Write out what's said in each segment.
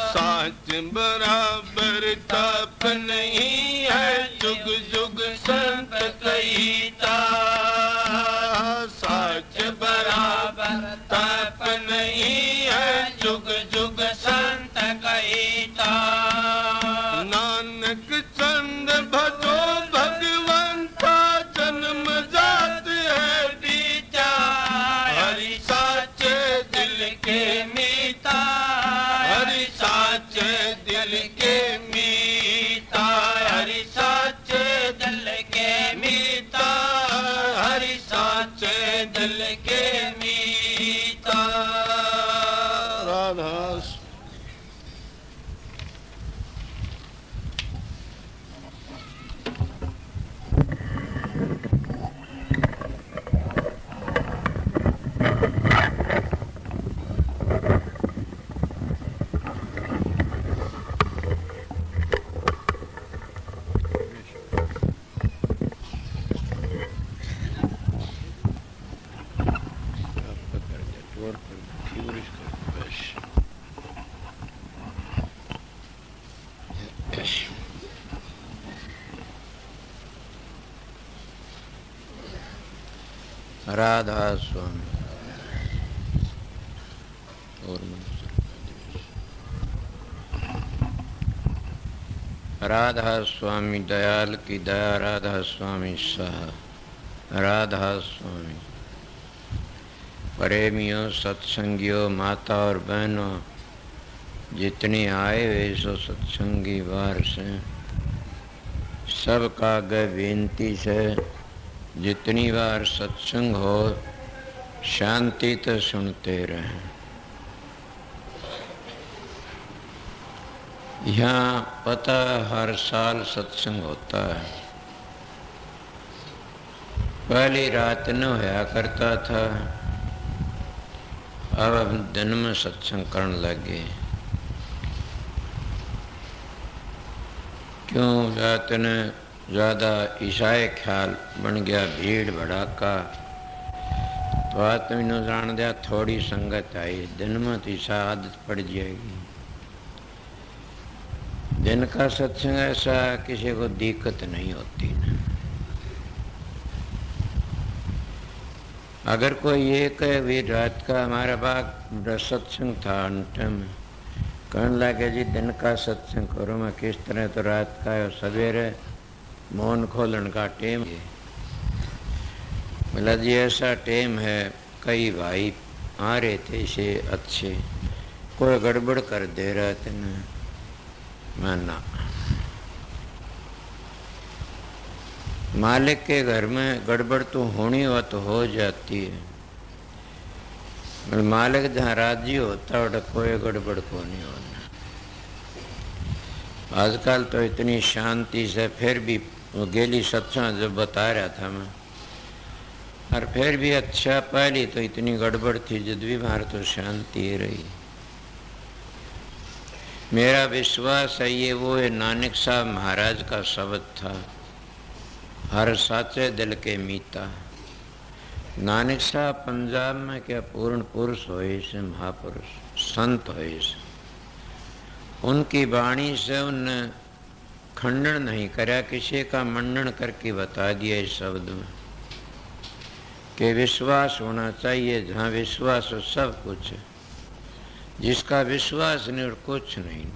साच बराबर ताप नहीं है, जुग जुग संत कहीता। साच बराबर ताप नहीं है, जुग जुग संत कहीता। नानक चंद भजो भगवंता, जन्म जात है बीता। हरि साचे दिल के मीता, हरि साचे दिल के मीता। हरि साचे दिल के मीता, हरि साचे दिल के मीता। राधा राधा स्वामी और राधा स्वामी दयाल की दया, राधा स्वामी सहा। राधा स्वामी प्रेमियों, सत्संगियों, माता और बहनों, जितने आए वे सो सत्संगी बार से सबका आगे विनती से, जितनी बार सत्संग हो शांति तो सुनते रहें। यहाँ पता हर साल सत्संग होता है। पहली रात न होया करता था, अब हम दिन में सत्संग करने लगे। क्यों रात ने ज़्यादा ईसाई ख्याल बन गया, भीड़ भड़ाका, तो आदमी ने जान दिया थोड़ी संगत आई, दिन में तो ईसा आदत पड़ जाएगी। दिन का सत्संग ऐसा किसी को दिक्कत नहीं होती ना। अगर कोई ये कहे भी रात का हमारा बाग सत्संग था, अंटम कहने लगे जी दिन का सत्संग करो, मैं किस तरह, तो रात का है सवेरे मौन खोलन का टेम है। बोला जी ऐसा टेम है, कई भाई आ रहे थे से अच्छे, कोई गड़बड़ कर दे रहा था ना, मैं ना। मालिक के घर में गड़बड़ तो होनी हो तो हो जाती है, मालिक जहाँ राजी होता है कोई गड़बड़ को नहीं होना। आजकल तो इतनी शांति से, फिर भी वो गेली सत्संग जो बता रहा था मैं, और फिर भी अच्छा, पहली तो इतनी गड़बड़ थी, जब भी बाहर तो शांति रही। मेरा विश्वास है ये वो है नानक साहब महाराज का शब्द था, हर साचे दिल के मीता। नानक साहब पंजाब में क्या पूर्ण पुरुष होए से, महापुरुष संत होए से, उनकी वाणी से उनने खंडन नहीं करा, किसी का मंडन करके बता दिया इस शब्द में कि विश्वास होना चाहिए, जहाँ विश्वास हो सब कुछ है, जिसका विश्वास नहीं और कुछ नहीं।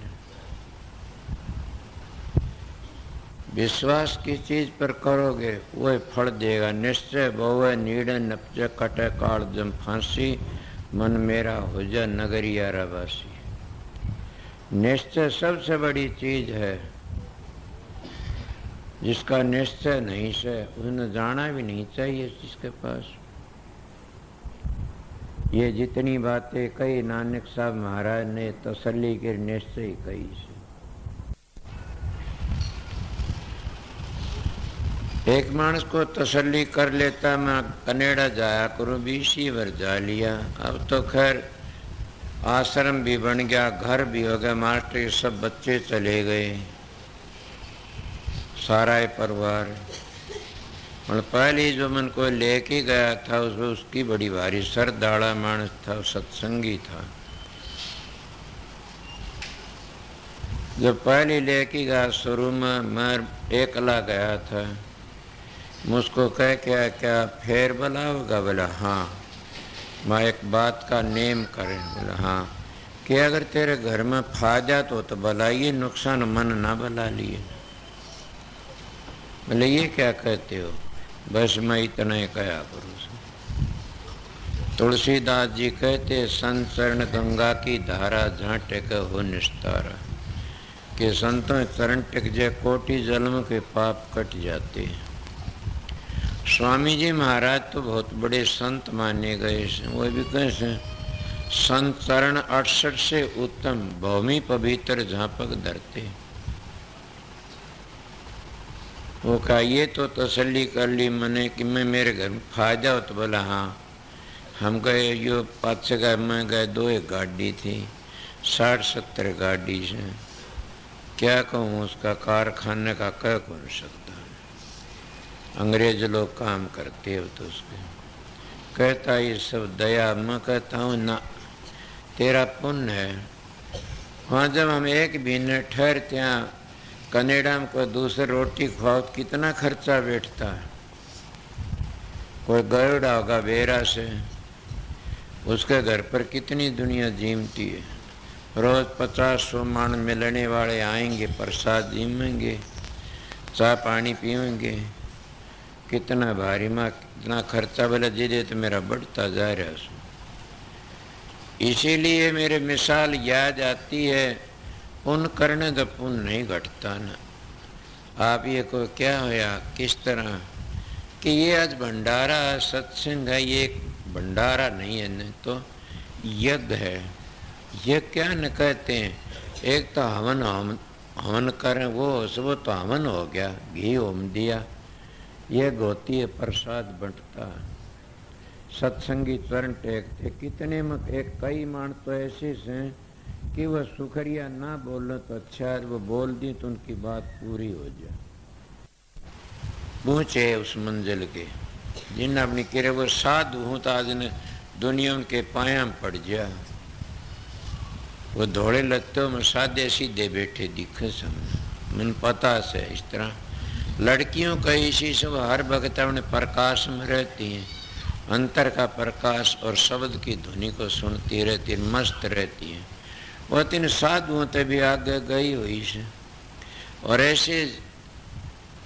विश्वास की चीज पर करोगे वह फल देगा, निश्चय बहु नीड़ नपज कटे काल जम फांसी, मन मेरा हो जा नगरिया रवासी। निश्चय सबसे बड़ी चीज है, जिसका निश्चय नहीं से उसने जाना भी नहीं चाहिए जिसके पास। ये जितनी बातें कही नानक साहब महाराज ने तसल्ली के निश्चय कही से। एक मानस को तसल्ली कर लेता, मैं कनेडा जाया करूं, 20 वर्ष जा लिया, अब तो खैर आश्रम भी बन गया, घर भी हो गया, मास्टर सब बच्चे चले गए, सारा परिवार। और पहले जो मन को लेके गया था उसकी बड़ी भारी सरदाड़ा मानस था, सत्संगी था। जब पहली लेके गया शुरू में मैं एकला गया था, मुझको कह क्या फेर बुलाओगा? बोला हाँ। मैं एक बात का नेम करें? बोला हाँ। कि अगर तेरे घर में फायदा तो बुलाइए, नुकसान मन ना बुला लिए। बोले ये क्या कहते हो? बस मैं इतना ही कहा करूँ। तुलसीदास जी कहते संचरण गंगा की धारा जहाँ टेक हो निस्तारा, कि संतों चरण टिक जाए कोटि जन्म के पाप कट जाते हैं। स्वामी जी महाराज तो बहुत बड़े संत माने गए, वो भी कैसे? संत चरण 68 से उत्तम, भूमि पवित्र झापक धरते। वो कहा ये तो तसल्ली कर ली मैंने कि मैं मेरे घर में फायदा हो, तो बोला हाँ। हम गए यो पाँच घर में गए, 2 एक गाड़ी थी, 60-70 गाड़ी से। क्या कहूँ, उसका कारखाने का कह कौन सकता। अंग्रेज लोग काम करते हो तो उसके कहता ये सब दया। मैं कहता हूँ ना, तेरा पुण्य है। वहाँ जब हम एक महीने ठहरते हैं कनेडा में, कोई दूसरी रोटी खाओ तो कितना खर्चा बैठता है। कोई गयोड़ा होगा बेरा से, उसके घर पर कितनी दुनिया जीमती है। रोज 50-100 मान मिलने वाले आएंगे, प्रसाद जीमेंगे, चाय पानी पीएंगे, कितना भारी माँ कितना खर्चा बोला जी तो मेरा बढ़ता जा रहा है। इसीलिए मेरे मिसाल याद आती है, पुण्य करने तो पुण्य नहीं घटता ना। आप ये को क्या होया किस तरह कि ये आज भंडारा सत्संग है, ये भंडारा नहीं है न तो यज्ञ है। ये क्या न कहते हैं, एक तो हवन करें वो सब तो हवन हो गया, घी होम दिया, ये गोती है प्रसाद बंटता। सत्संगी चरण टेकते कितने में एक कई मान तो ऐसे हैं कि वह सुखरिया ना बोलो तो अच्छा है, वो बोल दी तो उनकी बात पूरी हो जाए। पहुंचे उस मंजिल के जिन अपनी किरे वो साधु हूं तो आज ने दुनिया उनके पाया में पड़ जा। वो धोड़े लत्तों में सादे सीधे बैठे दिखे सामने, मैंने पता से इस तरह लड़कियों का इसी से वो हर वक्त अपने प्रकाश में रहती हैं, अंतर का प्रकाश और शब्द की ध्वनि को सुनती रहती, मस्त रहती हैं। वो 3 साधुओं ते भी आगे गई हुई से, और ऐसे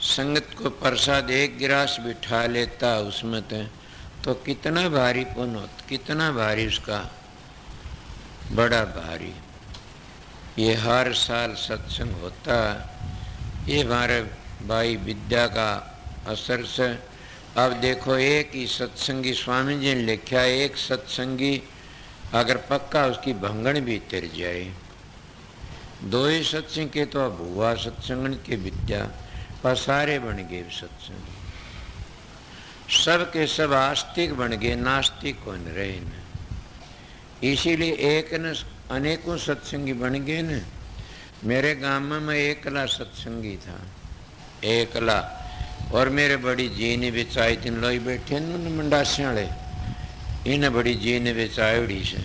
संगत को प्रसाद एक गिलास बिठा लेता उसमें तो कितना भारी पुण्य होता, कितना भारी उसका, बड़ा भारी। ये हर साल सत्संग होता, ये हमारे भाई विद्या का असर से। अब देखो एक ही सत्संगी स्वामी जी ने लिखा, एक सत्संगी अगर पक्का उसकी भंगण भी तिर जाए। 2 ही सत्संग के तो अब हुआ सत्संग के विद्या पसारे बन गए सत्संग, सब के सब आस्तिक बन गए, नास्तिक कौन रहे न। इसीलिए एक न अनेकों सत्संगी बन गए न। मेरे गांव में मैं एकला सत्संगी था, एकला, और मेरे बड़ी जी ने बिचाई तीन लोग बैठे न मंडासिया वाले, इन्हें बड़ी जी ने बिचाई से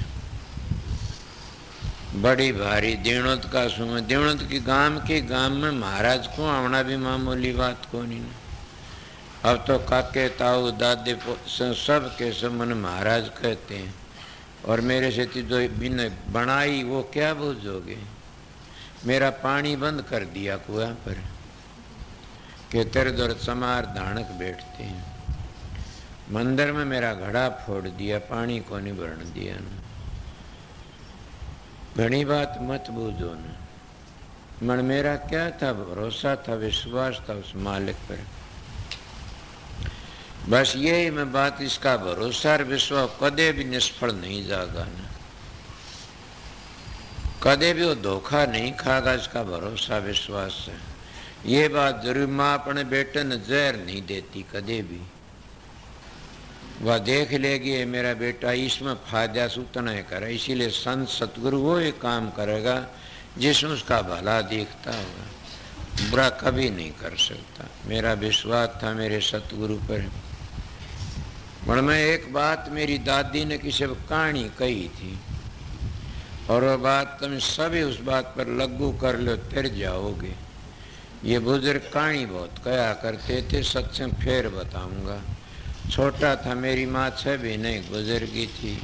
बड़ी भारी दीणोत का सुम, दीणोत की गांव में महाराज को आना भी मामूली बात को नहीं। अब तो काके ताऊ दादे सब के सब मन महाराज कहते हैं, और मेरे से जो बिन बनाई वो क्या बूझोगे। मेरा पानी बंद कर दिया कुआं पर कि तेरे दर चमार धानक बैठते हैं। मंदिर में मेरा घड़ा फोड़ दिया, पानी को नहीं भरन दिया न। घनी बात मत बूझो न। मन मेरा क्या था, भरोसा था, विश्वास था उस मालिक पर। बस यही मैं बात, इसका भरोसा और विश्वास कदे भी निष्फल नहीं जाएगा न, कदे भी वो धोखा नहीं खाएगा, इसका भरोसा विश्वास है। ये बात जरूर, माँ अपने बेटे ने जहर नहीं देती कदे भी। वह देख लेगी मेरा बेटा इसमें फायदा सूतना है करे, इसीलिए संत सतगुरु वो एक काम करेगा जिसमें उसका भला देखता होगा, बुरा कभी नहीं कर सकता। मेरा विश्वास था मेरे सतगुरु पर। और मैं एक बात मेरी दादी ने किसी कहानी कही थी, और वो बात तुम सभी उस बात पर लागू कर लो, तर जाओगे। ये बुजुर्ग कहानी बहुत कहा करते थे, सत्संग फिर बताऊंगा। छोटा था, मेरी माँ 6 महीने गुजरगी थी,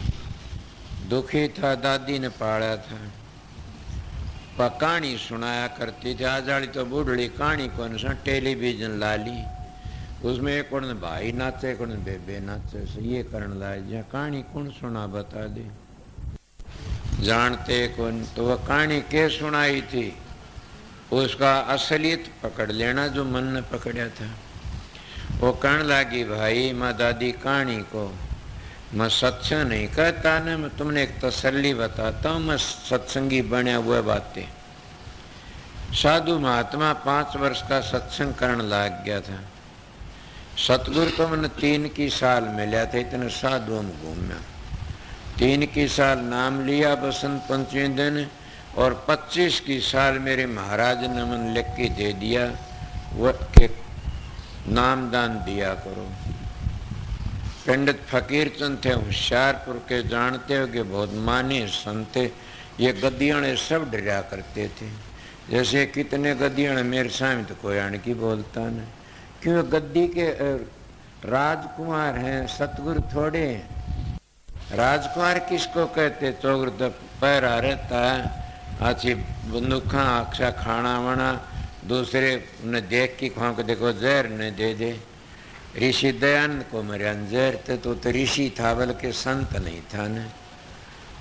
दुखी था, दादी ने पाला था, कहानी सुनाया करती थी। आज वाली तो बूढ़ी कहानी कौन सा टेलीविजन ला ली, उसमें एक उन भाई नाचे, एक उन बेबे नाचे, ये करने लाए, कहानी कौन सुना बता दे, जानते कौन। तो वह कहानी के सुनाई थी, उसका असलियत पकड़ लेना जो मन ने पकड़ा था। वो कहने लगी, भाई मैं दादी कहानी को मैं सत्संग नहीं कहता ना, मैं तुमने एक तसल्ली बताता हूँ, मैं सत्संगी बने हुए बातें। साधु महात्मा 5 वर्ष का सत्संग करने लग गया था। सतगुरु तो मैंने 3 की साल मिला था, इतने साधुओं में घूमना। 3 की साल नाम लिया बसंत पंचमी दिन, और 25 की साल मेरे महाराज ने मन लिख के दे दिया वो के नामदान दिया करो। पंडित फकीर चंद थे होशियारपुर के, जानते हो कि बहुत माने संत थे। ये गद्दियाने सब डरा करते थे, जैसे कितने गद्दियाने मेरे सामने तो कोई आने की बोलता नहीं, क्यों गद्दी के राजकुमार हैं, सतगुरु थोड़े हैं। राजकुमार किसको कहते, चौगर तो पैरा रहता है, अच्छी बंदूखा अच्छा खाना वाना, दूसरे उन्हें देख के खाओ को देखो जहर न दे दे। ऋषि दयानंद को मरिया जहर थे, तो ऋषि था बल्कि संत नहीं था न,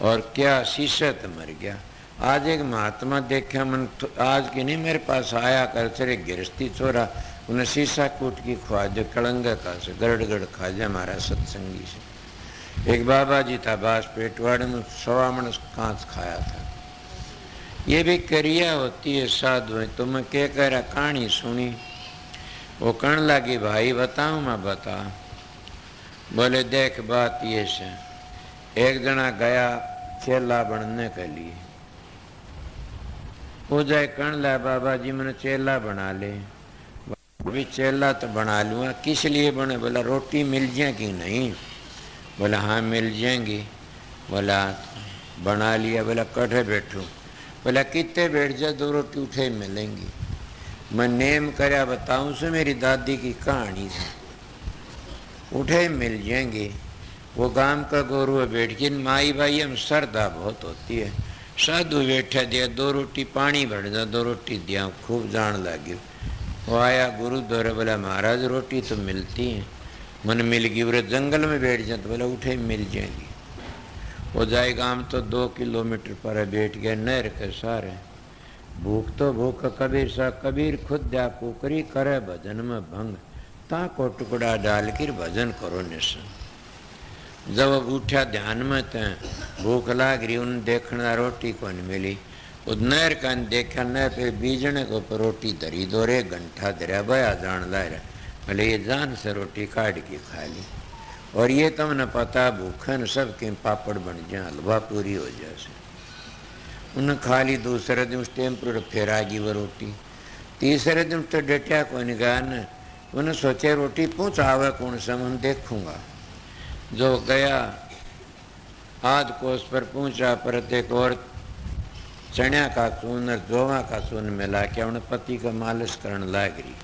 और क्या शिष्य तो मर गया। आज एक महात्मा देखा मन, आज की नहीं मेरे पास आया कर, चले गृहस्थी छोरा, उन्हें शीशा कूट की खुआ दे, कलंगा का से गड़ खा जाए हमारा सत्संगी से। एक बाबा जी था बास पेटवाड़े में, 1.25 मन कांच खाया था। ये भी क्रिया होती है साधु। तो मैं क्या कह रहा, कहानी सुनी। वो कहने लगी, भाई बताऊं, मैं बता। बोले देख बात ये से, एक जना गया चेला बनने के लिए, वो जाए कहने लगा, बाबा जी मैंने चेला बना ले। भी चेला तो बना लूँगा, किस लिए बने। बोला रोटी मिल जाएगी नहीं। बोला हाँ मिल जाएंगी। बोला बना लिया। बोला कठे बैठूँ। बोला कितने बैठ जा, 2 रोटी उठे मिलेंगी। मैं नेम करया बताऊं से, मेरी दादी की कहानी से, उठे मिल जाएंगे। वो गांव का गोरू बैठ के, माई भाई हम श्रद्धा बहुत होती है। साधु बैठा दिया, 2 रोटी पानी भर जा, 2 रोटी दिया, खूब जान लगी। वो आया गुरु द्वारा, बोला महाराज रोटी तो मिलती है। मन मिल गई, बोले जंगल में बैठ जाए। तो बोला उठे मिल जाएंगी। वो जाए गांव तो 2 किलोमीटर पर बैठ गया, नहर के सारे। भूख तो भूख कबीर सा, कबीर खुद जा कुकरी करे भजन में भंग, ताको टुकड़ा डाल कर भजन करो निशन। जब उठा ध्यान में तो भूख लाग रही, उन देखना रोटी को नहीं मिली। उस नहर का देखा, नहर पे बीजने को पर रोटी धरी, 2 घंटा धरा, बया जान ला रहा। भले ये जान से रोटी काट के खा ली। और ये तुमने पता भूखन सबके पापड़ बन जाए, हलवा पूरी हो जाए। उन्हें खा ली। दूसरे दिन उस टाइम पर फिर आ गई वो रोटी। तीसरे दिन तो डटिया को नहीं गया न, उन्हें सोचे रोटी पहुँचावे कौन सा, मैं देखूंगा। जो गया आध कोस पर पहुँचा, पर एक और चनिया का चून और जोवा का चून मिला के उन्हें पति का मालिश करने लग रही।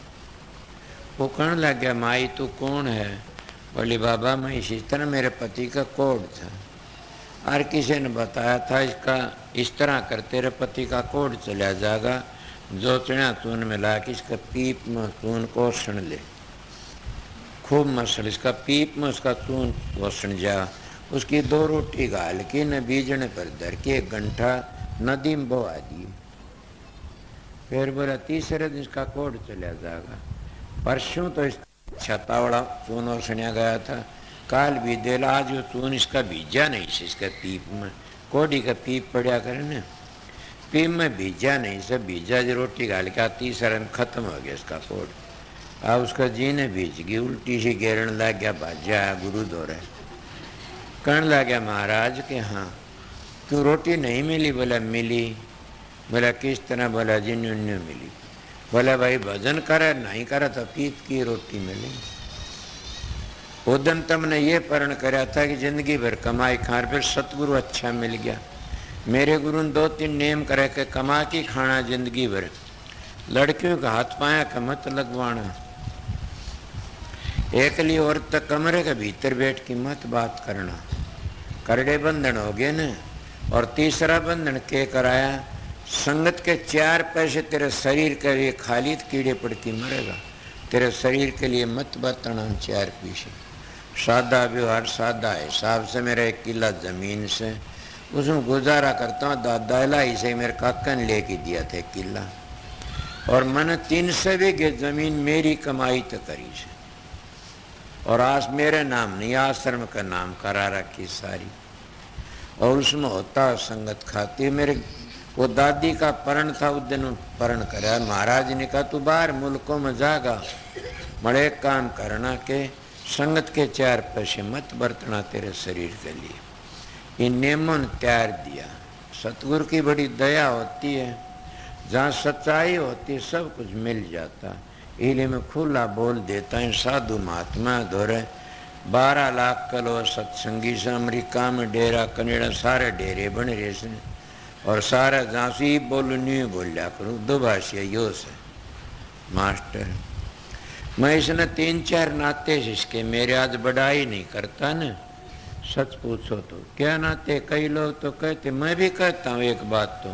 वो कहने लग गया, माई तू कौन है। बोली बाबा मैं इसी तरह मेरे पति का कोड था, और किसी ने बताया था इसका इस तरह कर तेरे पति का कोड चला जाएगा। जो चना चून मिला के इसका पीप में चून को ओसण ले, खूब मसल इसका पीप में उसका चून ओसण जा। उसकी 2 रोटी गाल के न बीजने पर धर के 1 घंटा नदी में बहा दिए। फिर बोला तीसरे दिन इसका कोड चला जाएगा। परसों तो इस छतावड़ा चून ओसणिया गया था, काल भी देला, आज वो चून इसका भीजा नहीं से, इसका पीप में कोडी का पीप पड़ा करे न, पीप में भीजा नहीं से, भीजा जो रोटी गाल के 30 में खत्म हो गया इसका कोड। अब उसका जीने भीज गई, उल्टी सी गिरने लग गया, भाजा आया गुरु दौरे। कहने लग गया महाराज के हाँ क्यों रोटी नहीं मिली। बोला मिली। बोला किस तरह। बोला जिन्हों मिली। बोला भाई भजन करे नहीं करे तो पीप की रोटी मिली। उदन तुमने ये प्रण कराया था कि जिंदगी भर कमाई खार, फिर सतगुरु अच्छा मिल गया, मेरे गुरु ने 2-3 नेम करे के कमा की खाना जिंदगी भर, लड़कियों का हाथ पाया का मत लगवाना, एकली औरत कमरे के भीतर बैठ की मत बात करना, करड़े बंधन हो गए न। और तीसरा बंधन के कराया, संगत के 4 पैसे तेरे शरीर के लिए खाली कीड़े पड़ के मरेगा, तेरे शरीर के लिए मत बताना 4 पैसे। सादा व्यवहार सादा है, हिसाब से मेरा 1 किला जमीन से उसमें गुजारा करता हूँ, दादा लाई से मेरे काका ने लेके दिया था 1 किला, और मैंने 300 बीघे जमीन मेरी कमाई तो करी से, और आज मेरे नाम नहीं आश्रम का नाम करा रखी सारी, और उसमें होता संगत खाती। मेरे वो दादी का परण था, उस दिन परण कराया, महाराज ने कहा तू बाहर मुल्कों में जागा, बड़े काम करना के संगत के 4 पैसे मत बरतना तेरे शरीर के लिए। इन नियमों ने त्यार दिया। सतगुरु की बड़ी दया होती है, जहाँ सच्चाई होती सब कुछ मिल जाता। इसलिए मैं खुला बोल देता हूँ, साधु महात्मा धोरे 12 लाख कलो सत्संगी से अमेरिका में डेरा कनेडा सारे डेरे बन रहे से, और सारा जहाँ से बोलू नहीं बोलिया करूँ, 2 भाषा यो से मास्टर। मैं इसने 3-4 नाते इसके मेरे आज बढ़ाई नहीं करता न, सच पूछो तो क्या नाते। कई लोग तो कहते, मैं भी कहता हूँ एक बात तो,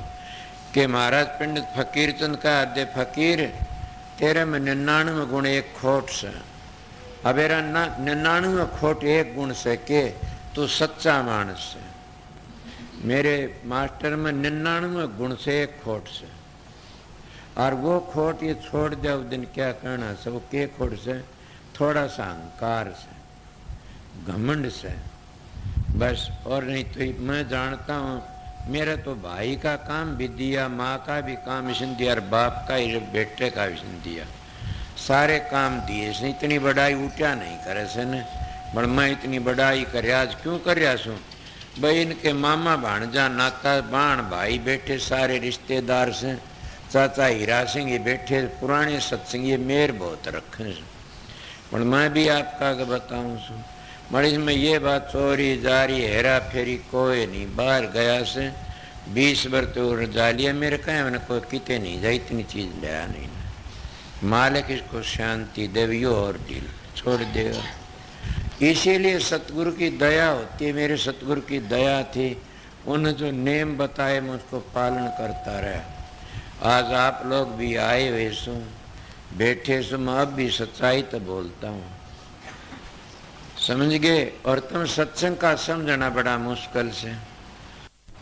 कि महाराज पंडित फकीर चंद का दे फकीर तेरे में 99 गुण 1 खोट से, अब 99 खोट 1 गुण से के तू सच्चा मानस है। मेरे मास्टर में 99 गुण से 1 खोट से, और वो खोट ये छोड़ दे उस दिन क्या कहना से, वो के खोट से, थोड़ा सा अहंकार से, घमंड से, बस। और नहीं तो मैं जानता हूँ, मेरा तो भाई का काम भी दिया, माँ का भी काम इसने दिया, और बाप का ही बेटे का भी इसने दिया, सारे काम दिए। इसने इतनी बढ़ाई उठा नहीं करे से न, पर मैं इतनी बढ़ाई कर आज क्यों कर सू भाई। इनके मामा भाणजा नाता बाण भाई बैठे सारे रिश्तेदार से, चाचा हीरा सिंह ये बैठे पुराने सत्संग, ये मेर बहुत रखे से, पर मैं भी आपका बताऊँ सू मरीज में ये बात चोरी जारी हेरा फेरी कोई नहीं, बाहर गया से 20 बार तो जा लिया मेरे कहे, मैंने कोई किते नहीं जा, इतनी चीज लिया नहीं। मालिक इसको शांति देवियो और दिल छोड़ देगा। इसीलिए सतगुरु की दया होती है, मेरे सतगुरु की दया थी, उन्होंने जो नेम बताए मैं उसको पालन करता रहा। आज आप लोग भी आए हुए सो, बैठे सो, मैं अब भी सच्चाई तो बोलता हूँ, समझ गए। और तुम सत्संग का समझना बड़ा मुश्किल से,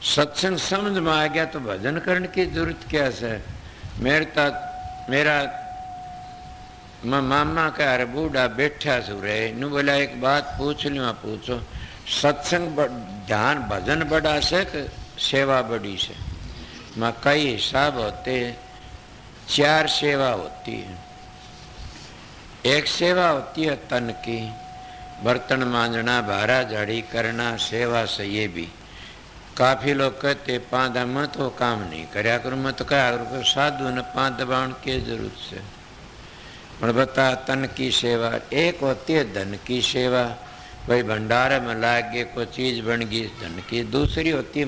सत्संग समझ में आ गया तो भजन करने की जरूरत क्या है। मेरा मामा का अरे बूढ़ा बैठा सु रहे नु बोला एक बात पूछ लियो, पूछो। सत्संग ध्यान भजन बड़ा से सेवा बड़ी से। मैं कई हिसाब होते, 4 सेवा होती है। एक सेवा होती है तन की, बर्तन मांजना, भारा झाड़ी करना, सेवा से ये भी। काफी लोग कहते 5 दबा तो काम नहीं करया करूँ, मैं तो क्या करूँ, साधु ने 5 दबाने की जरूरत से। पर बता तन की सेवा एक होती है, धन की सेवा, भाई भंडारे में लाग गए कोई चीज बन गई धन की। दूसरी होती है,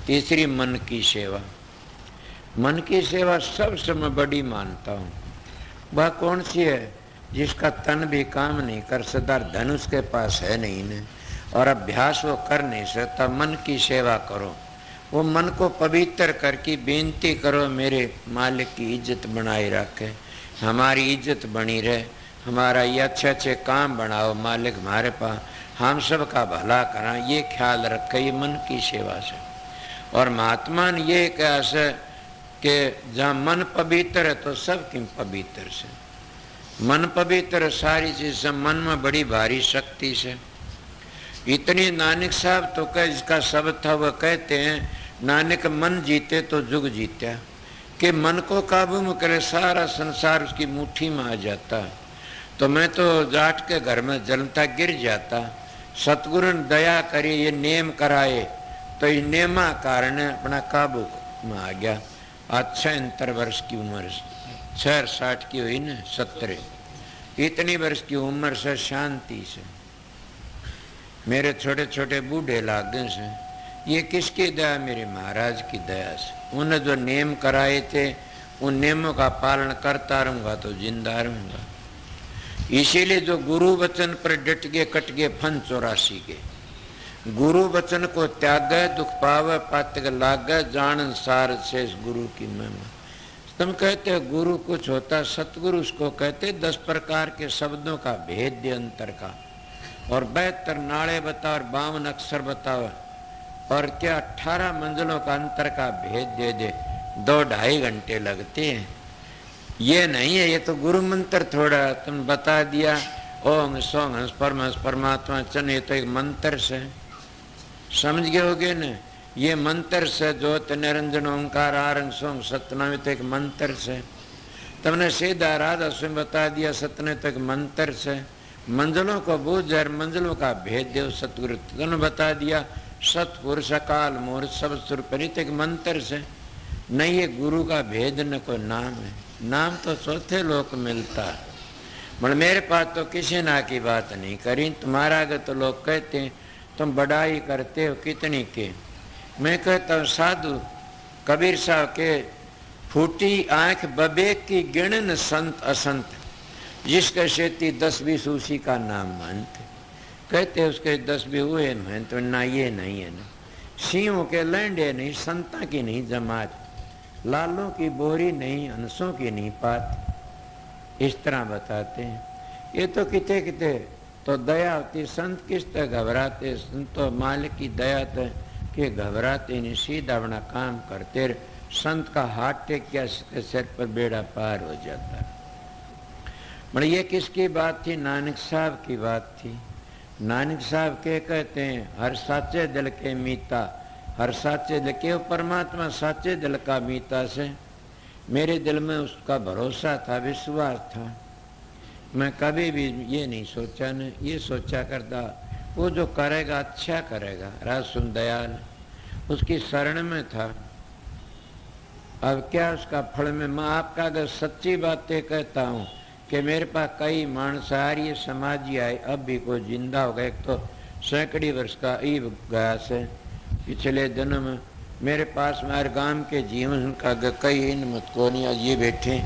तीसरी मन की सेवा। मन की सेवा सबसे मैं बड़ी मानता हूँ। वह कौन सी है? जिसका तन भी काम नहीं कर सकता, धन उसके पास है नहीं ने, और अभ्यास वो कर नहीं सकता। मन की सेवा करो, वो मन को पवित्र करके बेनती करो, मेरे मालिक की इज्जत बनाए रखे, हमारी इज्जत बनी रहे, हमारा ये अच्छे अच्छे काम बनाओ मालिक, हमारे पास हम सब का भला करा, ये ख्याल रखे। ये मन की सेवा से। और महात्मा ने ये कहा से कि जहाँ मन पवित्र है तो सब की पवित्र से। मन पवित्र सारी चीज से, मन में बड़ी भारी शक्ति से। इतनी नानक साहब तो कह जिसका शब्द था वह कहते हैं, नानक मन जीते तो जुग जीत्या, कि मन को काबू में करे सारा संसार उसकी मुट्ठी में आ जाता। तो मैं तो जाट के घर में जलता गिर जाता। सतगुरु ने दया करी, ये नेम कराए तो ये नेमा कारण अपना काबू में आ गया। आज 76 वर्ष की उम्र, 60 की हुई न, 70 इतनी वर्ष की उम्र से शांति से। मेरे छोटे छोटे बूढ़े लागे से ये किसकी दया? मेरे महाराज की दया से। उन्हें जो नियम कराए थे उन नियमों का पालन करता रहूंगा तो जिंदा रहूंगा। इसीलिए जो गुरु वचन पर डट गए कट गए फन 84 के। गुरु वचन को त्याग दुख पावे पातक लाग जान सार शेष गुरु की महिमा। तुम कहते हो गुरु कुछ होता, सतगुरु उसको कहते 10 प्रकार के शब्दों का भेद दे अंतर का, और 72 नाड़े बताओ और 52 अक्षर बताओ, और क्या 18 मंजिलों का अंतर का भेद दे दे, 2-2.5 घंटे लगते हैं। ये नहीं है, ये तो गुरु मंत्र थोड़ा तुम बता दिया, ओम सोम हंस परमहंस परमात्मा चन, ये तो एक मंत्र से समझ गए होगे न। ये मंत्र से ज्योत निरंजन ओंकार आरंग सोम सतनाम, तो एक मंत्र से तुमने सीधा राधा स्वयं बता दिया। सतने तो एक मंत्र से मंजिलों को बूझ और मंजिलों का भेद देव सतगुरु तुमने बता दिया। सतपुरुष काल मूर्त सब सुरपरित, एक मंत्र से नहीं। ये गुरु का भेद न कोई नाम है, नाम तो चौथे लोक मिलता है। मतलब मेरे पास तो किसी ना की बात नहीं करी, तुम्हारा आगे तो लोग कहते हैं तुम बड़ाई करते हो कितनी के। मैं कहता हूँ साधु कबीर साहब के फूटी आंख बबेक की गिणन संत असंत, जिसके शेती 10-20 उसी का नाम मानते। कहते उसके 10 भी हुए हैं तो ना ये नहीं है ना, सिंहों के लैंडे नहीं, संता की नहीं जमात, लालों की बोरी नहीं, हंसों की नहीं पात, इस तरह बताते हैं। ये तो किते किते तो दया होती, संत किस तरह घबराते, संत तो मालिक की दया तो कि घबराते नहीं, सीधा अपना काम करते। संत का हाथ टेक किया सिर पर बेड़ा पार हो जाता है। मतलब ये किसकी बात थी? नानक साहब की बात थी। नानक साहब के कहते हैं हर साचे दिल के मीता, हर साचे दिल के परमात्मा साचे दिल का मीता से मेरे दिल में उसका भरोसा था, विश्वास था। मैं कभी भी ये नहीं सोचा न, ये सोचा करता वो जो करेगा अच्छा करेगा, राज सुन दयाल उसकी शरण में था। अब क्या उसका फल में मैं आपका अगर सच्ची बातें कहता हूँ कि मेरे पास कई मानस आर्य समाजी आए, अब भी कोई जिंदा हो गया। एक तो 100 वर्ष का ईब गया से पिछले दिनों में मेरे पास मेरे गांव के जीवन का कई हिम्मत को नहीं, आज ये बैठे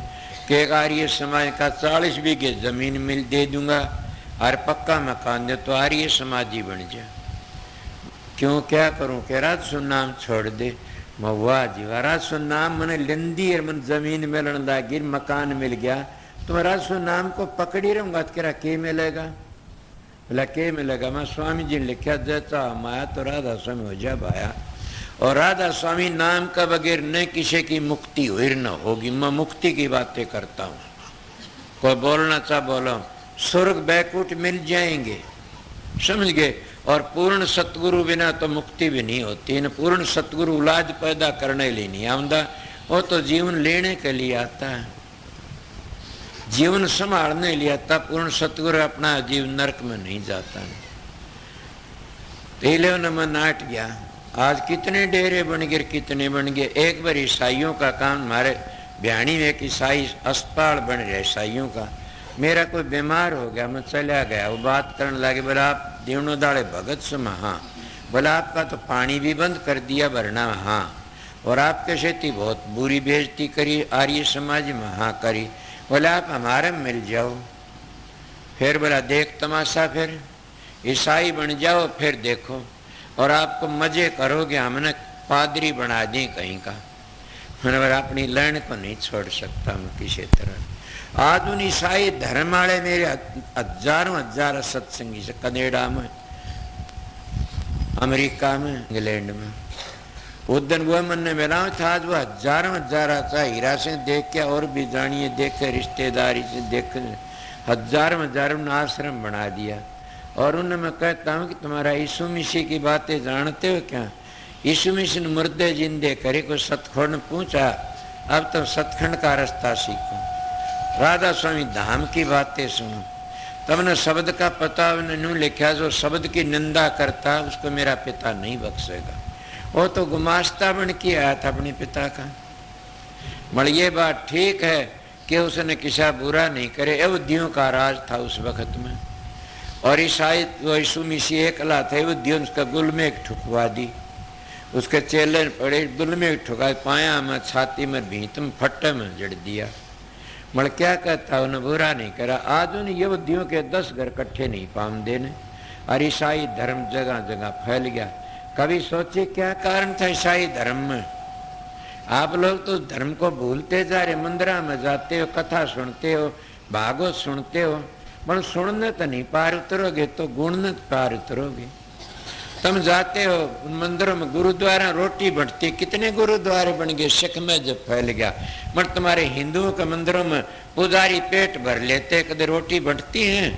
कि एक आर्य समाज का 40 बीघे जमीन मिल दे दूंगा और पक्का मकान दे तो आर्य समाजी बन जा। क्यों क्या करूं कि राजसु नाम छोड़ दे। महुआ जी राजसु नाम मैंने लेंदी और मन जमीन मिलन गिर मकान मिल गया तो मैं राजसु नाम को पकड़ी रहूंगा तो क्या के मिलेगा? बोला के मिलेगा? मैं स्वामी जी ने लिखा जैसा माया तो राधा स्वामी हो जा भाया, और राधा स्वामी नाम का बगैर न किसी की मुक्ति हुई न होगी। मैं मुक्ति की बातें करता हूँ, कोई बोलना चाह बोलो, स्वर्ग बैकुंठ मिल जाएंगे, समझ गए। और पूर्ण सतगुरु बिना तो मुक्ति भी नहीं होती। पूर्ण सतगुरु औलाद पैदा करने लिए नहीं आंदा, वो तो जीवन लेने के लिए आता है, जीवन संभालने लिए आता। पूर्ण सतगुरु अपना जीवन नरक में नहीं जाता। पहले उन्हें नाट गया, आज कितने डेरे बन गए, कितने बन गए। एक बार ईसाइयों का काम, हमारे बयानी में एक ईसाई अस्पताल बन रहा ईसाइयों का। मेरा कोई बीमार हो गया, मैं चला गया, वो बात करने लगे, बोला आप देवनो दाड़े भगत से? हाँ। बोला आपका तो पानी भी बंद कर दिया भरना? हाँ। और आपके खेती बहुत बुरी बेइज्जती करी आर्य समाज में? हाँ करी। बोला आप हमारे में मिल जाओ। फिर बोला देख तमाशा, फिर ईसाई बन जाओ फिर देखो, और आपको मजे करोगे, हमने पादरी बना दी कहीं का। मैंने बोला अपनी लैंड को नहीं छोड़ सकता मैं किसी तरह। आज उन ईसाई धर्म वाले मेरे हजारों हजार सत्संगी से कनेडा में, अमेरिका में, इंग्लैंड में, उस दिन वो मन ने मिला था। आज वो हजारों हजार आता हीरा सिंह देख के, और भी जानिए देखे, रिश्तेदारी से देख, हजारों हजारों ने आश्रम बना दिया। और उन्हें मैं कहता हूँ कि तुम्हारा यीशु मसीह की बातें जानते हो क्या? यीशु मसीह ने मुर्दे जिंदे करे, कोई सतखंड पूछा, अब तो सतखंड का रास्ता सीखो, राधा स्वामी धाम की बातें सुनो। तमने शब्द का पता उन्होंने लिखा, जो शब्द की निंदा करता उसको मेरा पिता नहीं बख्शेगा। वो तो गुमास्ता बन के आया था अपने पिता का। मगर ये बात ठीक है कि उसने किसा बुरा नहीं करे, यहूदियों का राज था उस वक्त में, और ईसाई वो यीशु मसीह एकला थे, यहूदियों उसका गुल में एक ठुकवा दी। उसके चेले पड़े दुल में ठुका पाया में छाती में भीत में फट्टे में जड़ दिया। मल क्या कहता उन्हें बुरा नहीं करा। आज उन यहूदियों के 10 घर इकट्ठे नहीं पाम देने और ईसाई धर्म जगह जगह फैल गया। कभी सोचे क्या कारण था ईसाई धर्म में? आप लोग तो धर्म को भूलते जा रहे। मंदिर में जाते हो, कथा सुनते हो, भागवत सुनते हो, पर सुनने तो नहीं पार उतरोगे तो गुणने पार उतरोगे। तुम जाते हो मंदिरों में, गुरुद्वारा रोटी बढ़ती, कितने गुरुद्वारे बन गए, सिख में जब फैल गया। मगर तुम्हारे हिंदुओं के मंदिरों में पुजारी पेट भर लेते, कदे रोटी बढ़ती है?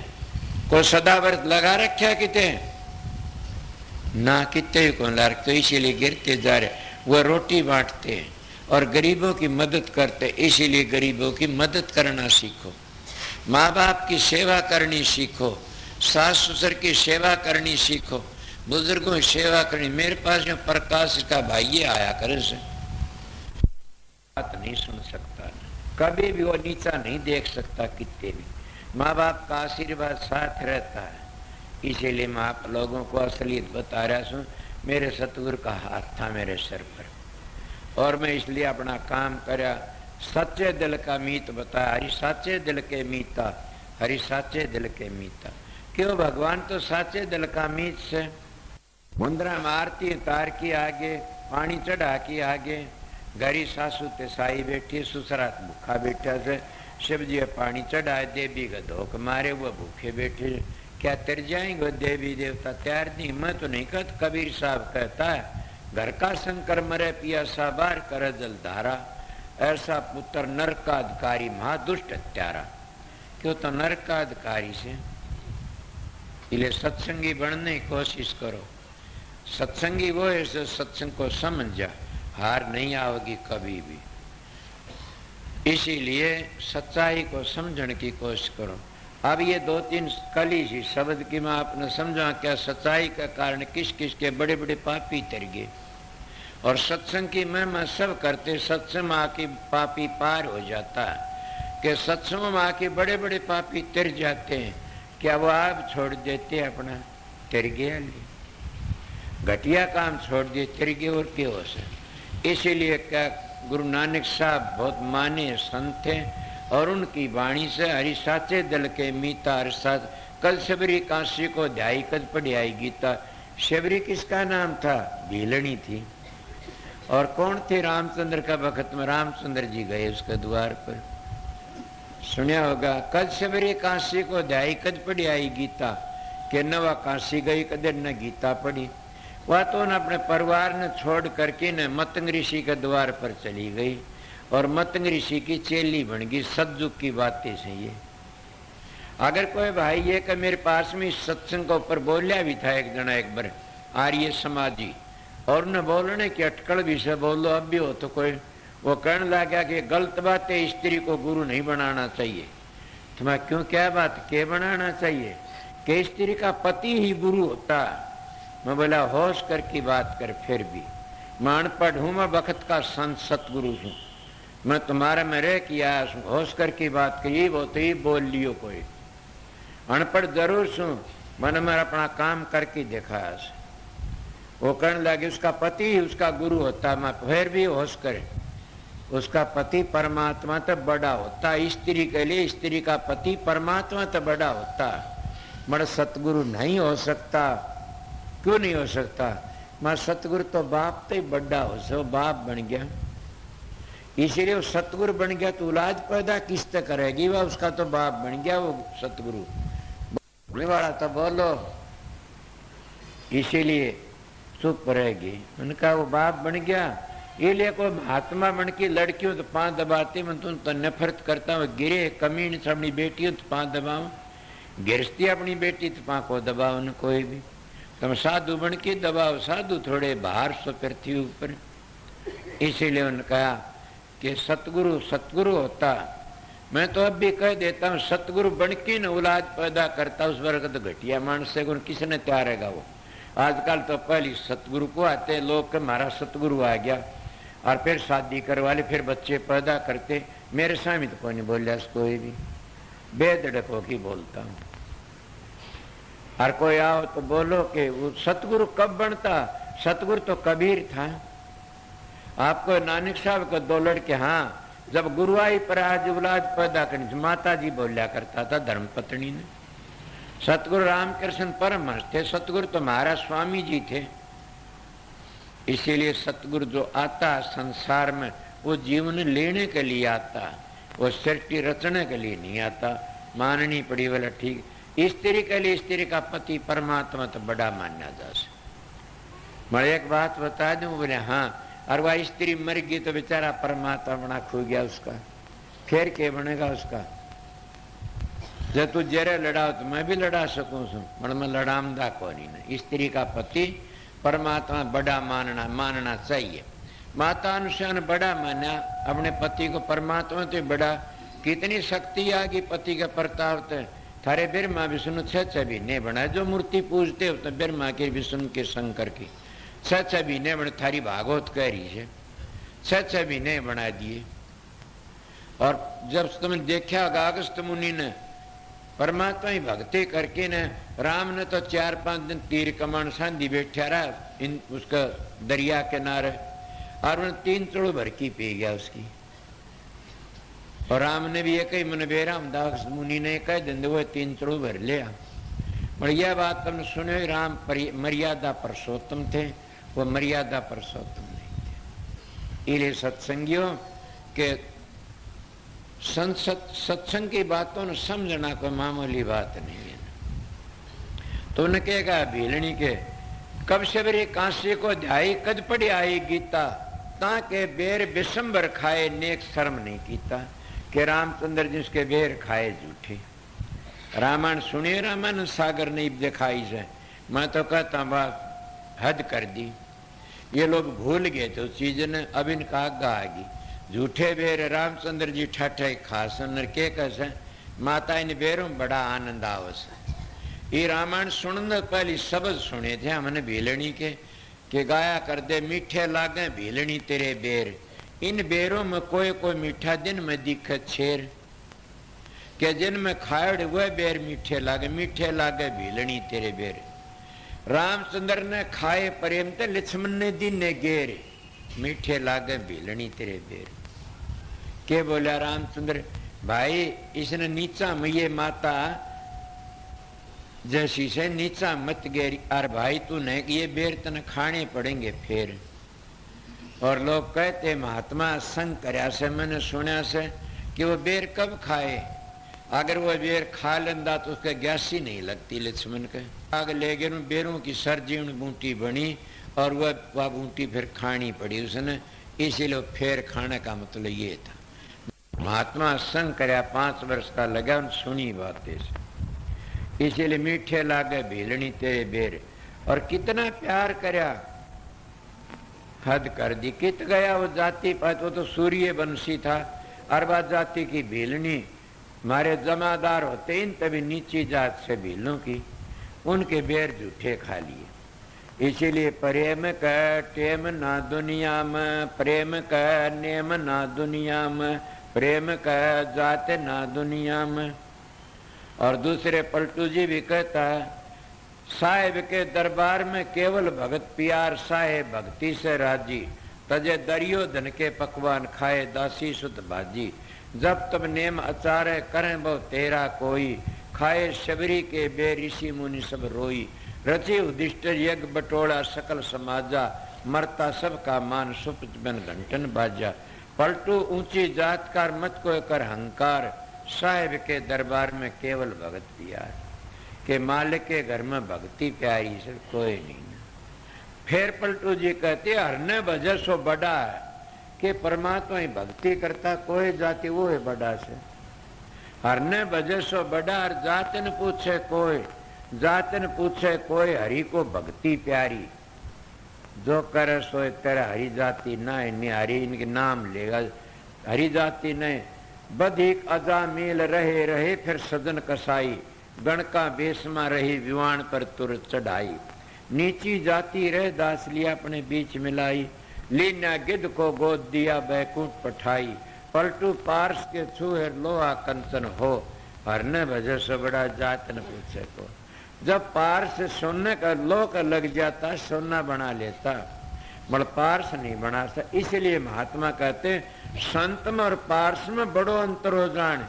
कोई सदाव्रत लगा रखा किते ना, किते को ला रखते, तो इसीलिए गिरते जा रहे। वह रोटी बांटते और गरीबों की मदद करते, इसीलिए गरीबों की मदद करना सीखो। माँ बाप की सेवा करनी सीखो, सास ससुर की सेवा करनी सीखो, बुजुर्गों की सेवा करनी। मेरे पास जो प्रकाश का भाई आया करे से बात नहीं सुन सकता, कभी भी वो नीचा नहीं देख सकता, कितने भी माँ बाप का आशीर्वाद साथ रहता है। इसीलिए मैं आप लोगों को असलियत बता रहा हूँ। मेरे सतगुरु का हाथ था मेरे सर पर और मैं इसलिए अपना काम करया। सच्चे दिल का मीत बताया, हरि साचे दिल के मीता, हरि साचे दिल के मीता। क्यों? भगवान तो साचे दिल का मीत से। मुंद्रा मारती तार की आगे, पानी चढ़ा की आगे, गरी सासू ते साई बैठी, ससुरात भूखा बैठा से। शिव जी पानी चढ़ाए, देवी का धोख मारे, वो भूखे बैठे। क्या तर जाएंगे देवी देवता? तैयार नहीं, मैं तो नहीं कहता। कबीर साहब कहता है, घर का शंकर मरे पिया सा बार कर जल धारा, ऐसा पुत्र नरक का अधिकारी महादुष्ट हत्यारा। क्यों? तो नरक का अधिकारी से। इसलिए सत्संगी बनने की कोशिश करो। सत्संगी वो है जो सत्संग को समझ जा, हार नहीं आओगी कभी भी। इसीलिए सच्चाई को समझने की कोशिश करो। अब ये 2-3 कली सी शब्द की मैं आपने समझा क्या सच्चाई का कारण किस किस के बड़े बड़े पापी तर गए। और सत्संग की महिमा सब करते, सत्संग में आके पापी पार हो जाता है। कि सत्संग में आके बड़े बड़े पापी तर जाते हैं, क्या वो आप छोड़ देते अपना? तर गया, घटिया काम छोड़ दिए, तर गए, और क्या हो सके। इसीलिए क्या गुरु नानक साहब बहुत माने संत थे और उनकी वाणी से हरि साचे दिल के मीता हर साथ। कल शबरी काशी को ध्याई कद पढ़ियाई गीता। शबरी किसका नाम था? भीलनी थी। और कौन थे? रामचंद्र का वक्त में रामचंद्र जी गए उसके द्वार पर, सुना होगा। कद शबरी काशी को ध्याई कद पढ़ियाई गीता, के नवा काशी गई कदर न गीता पढ़ी। वह तो न अपने परिवार ने छोड़ करके न मतंग ऋषि के द्वार पर चली गई और मतंग ऋषि की चेली बन गई। सतयुग की बातें से ये। अगर कोई भाई ये कि मेरे पास में सत्संग के ऊपर बोलिया भी था एक जना एक बार आर्य समाजी, और न बोलने की अटकल भी से बोलो अब भी हो तो कोई वो कहने लगा कि गलत बात है, स्त्री को गुरु नहीं बनाना चाहिए। तो मैं क्यों, क्या बात के बनाना चाहिए? कि स्त्री का पति ही गुरु होता। मैं बोला होश कर की बात कर। फिर भी मैं अनपढ़ हूं, मैं वक्त का संत सतगुरु हूं, मैं तुम्हारे में रह किया होश कर की बात कही, वो तो ही बोल लियो। कोई अनपढ़ जरूर सू, मैंने मेरा अपना काम करके देखा। वो कहने लगे उसका पति ही उसका गुरु होता। मैं फिर भी होश करे, उसका पति परमात्मा तो बड़ा होता। स्त्री के लिए स्त्री का पति परमात्मा तो बड़ा होता, मगर सतगुरु नहीं हो सकता। क्यों नहीं हो सकता? मैं सतगुरु तो बाप तो ही बड़ा हो सो, बाप बन गया। इसीलिए वो सतगुरु बन गया तो औलाद पैदा किससे करेगी? वह उसका तो बाप बन गया वो सतगुरु वाला तो बोलो, इसीलिए चुप रहेगी। उनका वो बाप बन गया। इसलिए कोई महात्मा बन की लड़कियों तो पांव दबाते, मैं तुम तो नफरत करता हूँ। गिरे कमीन से अपनी बेटी तो पांव दबाओ, गिरस्ती अपनी बेटी तो पांव को दबाओ न। कोई भी तुम साधु बन के दबाओ, साधु थोड़े बाहर सो पृथ्वी ऊपर। इसीलिए उन्होंने कहा कि सतगुरु सतगुरु होता। मैं तो अब भी कह देता हूँ, सतगुरु बन के न औलाद पैदा करता उस वर्ग तो घटिया मानस से किसने त्यारेगा वो। आजकल तो पहले सतगुरु को आते लोग कि हमारा सतगुरु आ गया, और फिर शादी करवा ले, फिर बच्चे पैदा करते। मेरे सामने तो कोई नहीं बोलिया, कोई भी बेधड़क होकर बोलता हूँ। और कोई आओ तो बोलो कि वो सतगुरु कब बनता? सतगुरु तो कबीर था। आपको नानक साहब को 2 लड़के, हाँ, जब गुरुआई पर आज औलाद पैदा करनी, माता जी बोलिया करता था धर्मपत्नी ने। सतगुरु रामकृष्ण परमहंस थे, सतगुरु तो महाराज स्वामी जी थे। इसीलिए सतगुरु जो आता संसार में वो जीवन लेने के लिए आता, वो सृष्टि रचने के लिए नहीं आता। माननी पड़ी वाला ठीक, स्त्री के लिए स्त्री का पति परमात्मा तो बड़ा माना जा सकता। मैं एक बात बता दूं, बोले हाँ, और वह स्त्री मर गई तो बेचारा परमात्मा बना खो गया उसका, फिर क्या बनेगा उसका। जब तू जरे लड़ाओ तो मैं भी लड़ा सकूं पर मैं लड़ामदा को नहीं। स्त्री का पति परमात्मा बड़ा मानना चाहिए। माता अनुसार बड़ा माना अपने पति को, परमात्मा तो बड़ा। कितनी शक्ति आ गई पति के प्रताप ते। थारे ब्रह्मा विष्णु 6 महीने बना, जो मूर्ति पूजते हो तो ब्रह्मा के विष्णु के शंकर की 6 महीने बने। थारी भागवत कह रही है 6 महीने बना दिए। और जब तुमने देखा अगस्त मुनि ने परमात्मा ही भक्ति करके न, राम ने तो 4-5 दिन तीर कमान सांधी बैठा रहा इन उसका दरिया किनारे, और उन्हें 3 चोड़ भर की पी गया उसकी। और राम ने भी एक ही मन बेराम दास मुनि ने कह दिन वो 3 चोड़ भर लिया। पर यह बात तुमने सुने, राम मर्यादा पुरुषोत्तम थे, वो मर्यादा पुरुषोत्तम नहीं थे। इसलिए सत्संगियों के सत्संग की बातों ने समझना कोई मामूली बात नहीं है। तो उन्हें कहेगा भीलनी के कब शबरी कांसे को ध्याई कद पड़ी आई गीता, ताके बेर बिशंबर खाए नेक शर्म नहीं कीता। कि रामचंद्र जिसके बेर खाए झूठे। रामायण सुनिए, रामायण सागर नहीं दिखाई से। मैं तो कहता बात हद कर दी, ये लोग भूल गए तो चीज ने अब इनका आगा आ गई। झूठे बेर रामचंद्र जी ठठे खास के कैसे माता इन बेरों बड़ा आनंद आवस। ये रामायण सुनने पहली शब्द सुने थे हमने भीलनी के गाया कर दे मीठे लागे भीलनी तेरे बेर, इन बेरों में कोई मीठा दिन में दिखे छेर। के जिन में खाड़ वह बेर मीठे लागे भीलनी तेरे बेर। रामचंद्र ने खाए प्रेम ते लक्ष्मण ने दिन ने गेर, मीठे लागे भीलनी तेरे बेर। के बोला रामचंद्र भाई इसने नीचा में ये माता जैसी से नीचा मत गेरी, और भाई तू नहीं ये बेर तने खाने पड़ेंगे फिर। और लोग कहते महात्मा संग करया से मैंने सुना से कि वो बेर कब खाए, अगर वो बेर खा लेंदा तो उसके ग्यासी नहीं लगती लक्ष्मण के। आग ले गए बेरों की सरजीण बूटी बनी और वह बूटी फिर खानी पड़ी उसने, इसीलिए फिर खाने का मतलब ये था। महात्मा संग करया 5 वर्ष का लगा सुनी बातें से, इसीलिए मीठे लागे भीलनी तेरे बेर। और कितना प्यार करया हद कर दी। कित गया वो जाति पात, वो तो सूर्य वंशी था, अरबा जाति की भीलनी मारे जमादार होते इन तभी नीची जात से भीलों की उनके बेर झूठे खा लिए। इसीलिए प्रेम का टेम ना दुनिया में, प्रेम का नेम ना दुनिया में, प्रेम का जात ना दुनिया में। और दूसरे पलटू जी भी कहता है साहेब के दरबार में केवल भगत प्यार, साहेब भक्ति से राजी, तजे दरियो धन के पकवान खाए दासी सुत भाजी। जब तब नेम अचारे करें बहु तेरा कोई, खाए शबरी के बे ऋषि मुनि सब रोई। रची उदिष्ट यज्ञ बटोला सकल समाजा, मरता सब का मान सुपच बन घंटन बाजा। पलटू ऊंची जात कार मत को कर हंकार, साहेब के दरबार में केवल भगत प्यार। के मालिक के घर में भक्ति प्यारी से कोई नहीं। फिर पलटू जी कहते हरने भजे सो बड़ा है, कि परमात्मा ही भक्ति करता कोई जाति वो है बड़ा से। हरने भजे सो बड़ा, और जातन पूछे कोई, जातन पूछे कोई हरि को भक्ति प्यारी। जो करे सो तेरा हरि जाति ना हरि इनके नाम लेगा, हरि जाति नहीं। बधिक अजा मेल रहे रहे फिर सजन कसाई, गणका बेसमा रही विवान पर तुर चढ़ाई। नीची जाति रह दास लिया अपने बीच मिलाई, लीना गिद्ध को गोद दिया बैकुंठ पठाई। पलटू पार्स के छूहे लोहा कंचन हो, हरने भजे से बड़ा जात न पूछे को। जब पारस सोने का लोक लग जाता सोना बना लेता, बड़ पारस नहीं बना सकता। इसलिए महात्मा कहते हैं संत में और पारस में बड़ो अंतर हो जाने,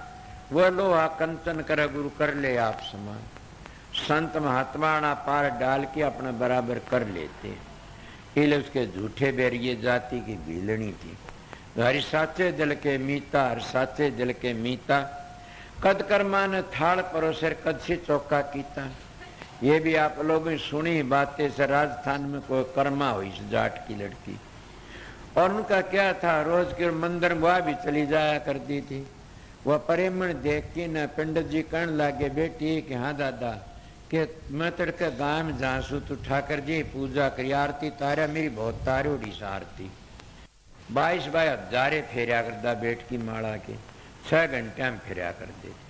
वह लोहा कंचन करे गुरु कर ले आप समान। संत महात्मा ना पार डाल के अपना बराबर कर लेते, इसलिए उसके झूठे बेरिए जाति की भीलनी थी। हरि साचे दिल के मीता, हर साचे दिल के मीता, कद कर्मा ने थाल परोसर कद से चौका कीता। ये भी आप लोगों ने सुनी बातें से, राजस्थान में कोई कर्मा हुई इस जाट की लड़की, और उनका क्या था, रोज के मंदिर वह भी चली जाया करती थी। वह प्रेमण देख के न पंडित जी कहने लगे, बेटी कि हाँ दादा, कि मैं तड़के गांव में जासू तू ठाकर जी पूजा करी, आरती तारा मेरी बहुत तारे उड़ी आरती 22 हजारे फेरिया करता बेट की माला के, 6 घंटे में फेरिया करते थे।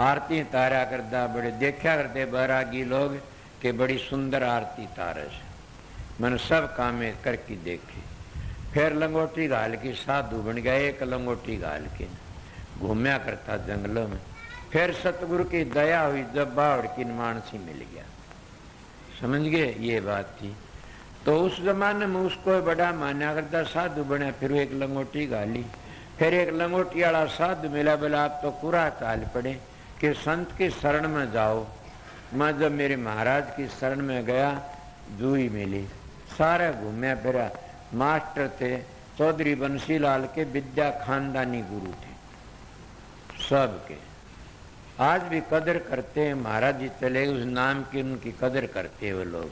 आरती तारा करता, बड़े देखा करते बैरागी लोग कि बड़ी सुंदर आरती तारस। मैंने सब काम करके देखे। फिर लंगोटी घाल के साधु बन गया, एक लंगोटी घाल के घूमया करता जंगलों में। फिर सतगुरु की दया हुई, जब बावड़ की मानसी मिल गया, समझ गए ये बात थी। तो उस जमाने में उसको बड़ा मान्या करता, साधु बना। फिर एक लंगोटी घाली, फिर एक लंगोटी वाला साधु मिला, बोला आप तो पूरा चाल पड़े कि संत की शरण में जाओ। मैं जब मेरे महाराज की शरण में गया, जूही मिली, सारा घूमया फिरा। मास्टर थे चौधरी बंसीलाल के, विद्या खानदानी गुरु थे सबके, आज भी कदर करते हैं। महाराज जी चले उस नाम की, उनकी कदर करते वो लोग।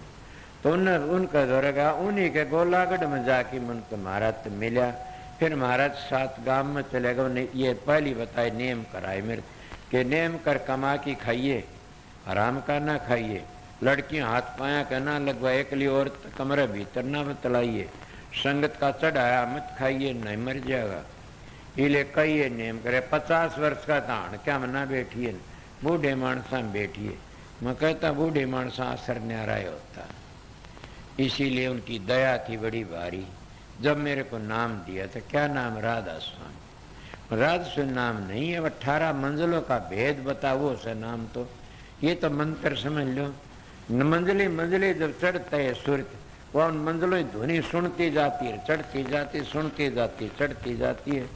तो उनका दौरा गया, उन्हीं के गोलागढ़ में जाके मन तो महाराज तो मिला। फिर महाराज सात गांव में चले गए, ये पहली बताए नेम कराए मेरे के, नेम कर कमा की खाइए, आराम का ना खाइए, लड़कियां हाथ पाया का ना लगवाए, एकली और कमरे भीतर ना बतलाइए, संगत का चढ़ाया मत खाइए नहीं मर जाएगा। इले कहिए नेम करे। 50 वर्ष का धान क्या मना बैठिए, बूढ़े मानसा में बैठिए। मैं कहता बूढ़े मानसा असर न्यारा होता, इसीलिए उनकी दया थी बड़ी भारी। जब मेरे को नाम दिया था, क्या नाम, राधा स्वामी। राधा स्वामी नाम नहीं है, 18 मंजिलों का भेद बताओ से नाम। तो ये तो मंत्र समझ लो, मंजिले मंजिले जब चढ़ते है सुरत, वह उन मंजिलों की ध्वनि सुनती जाती है, चढ़ती जाती, सुनती जाती, चढ़ती जाती है।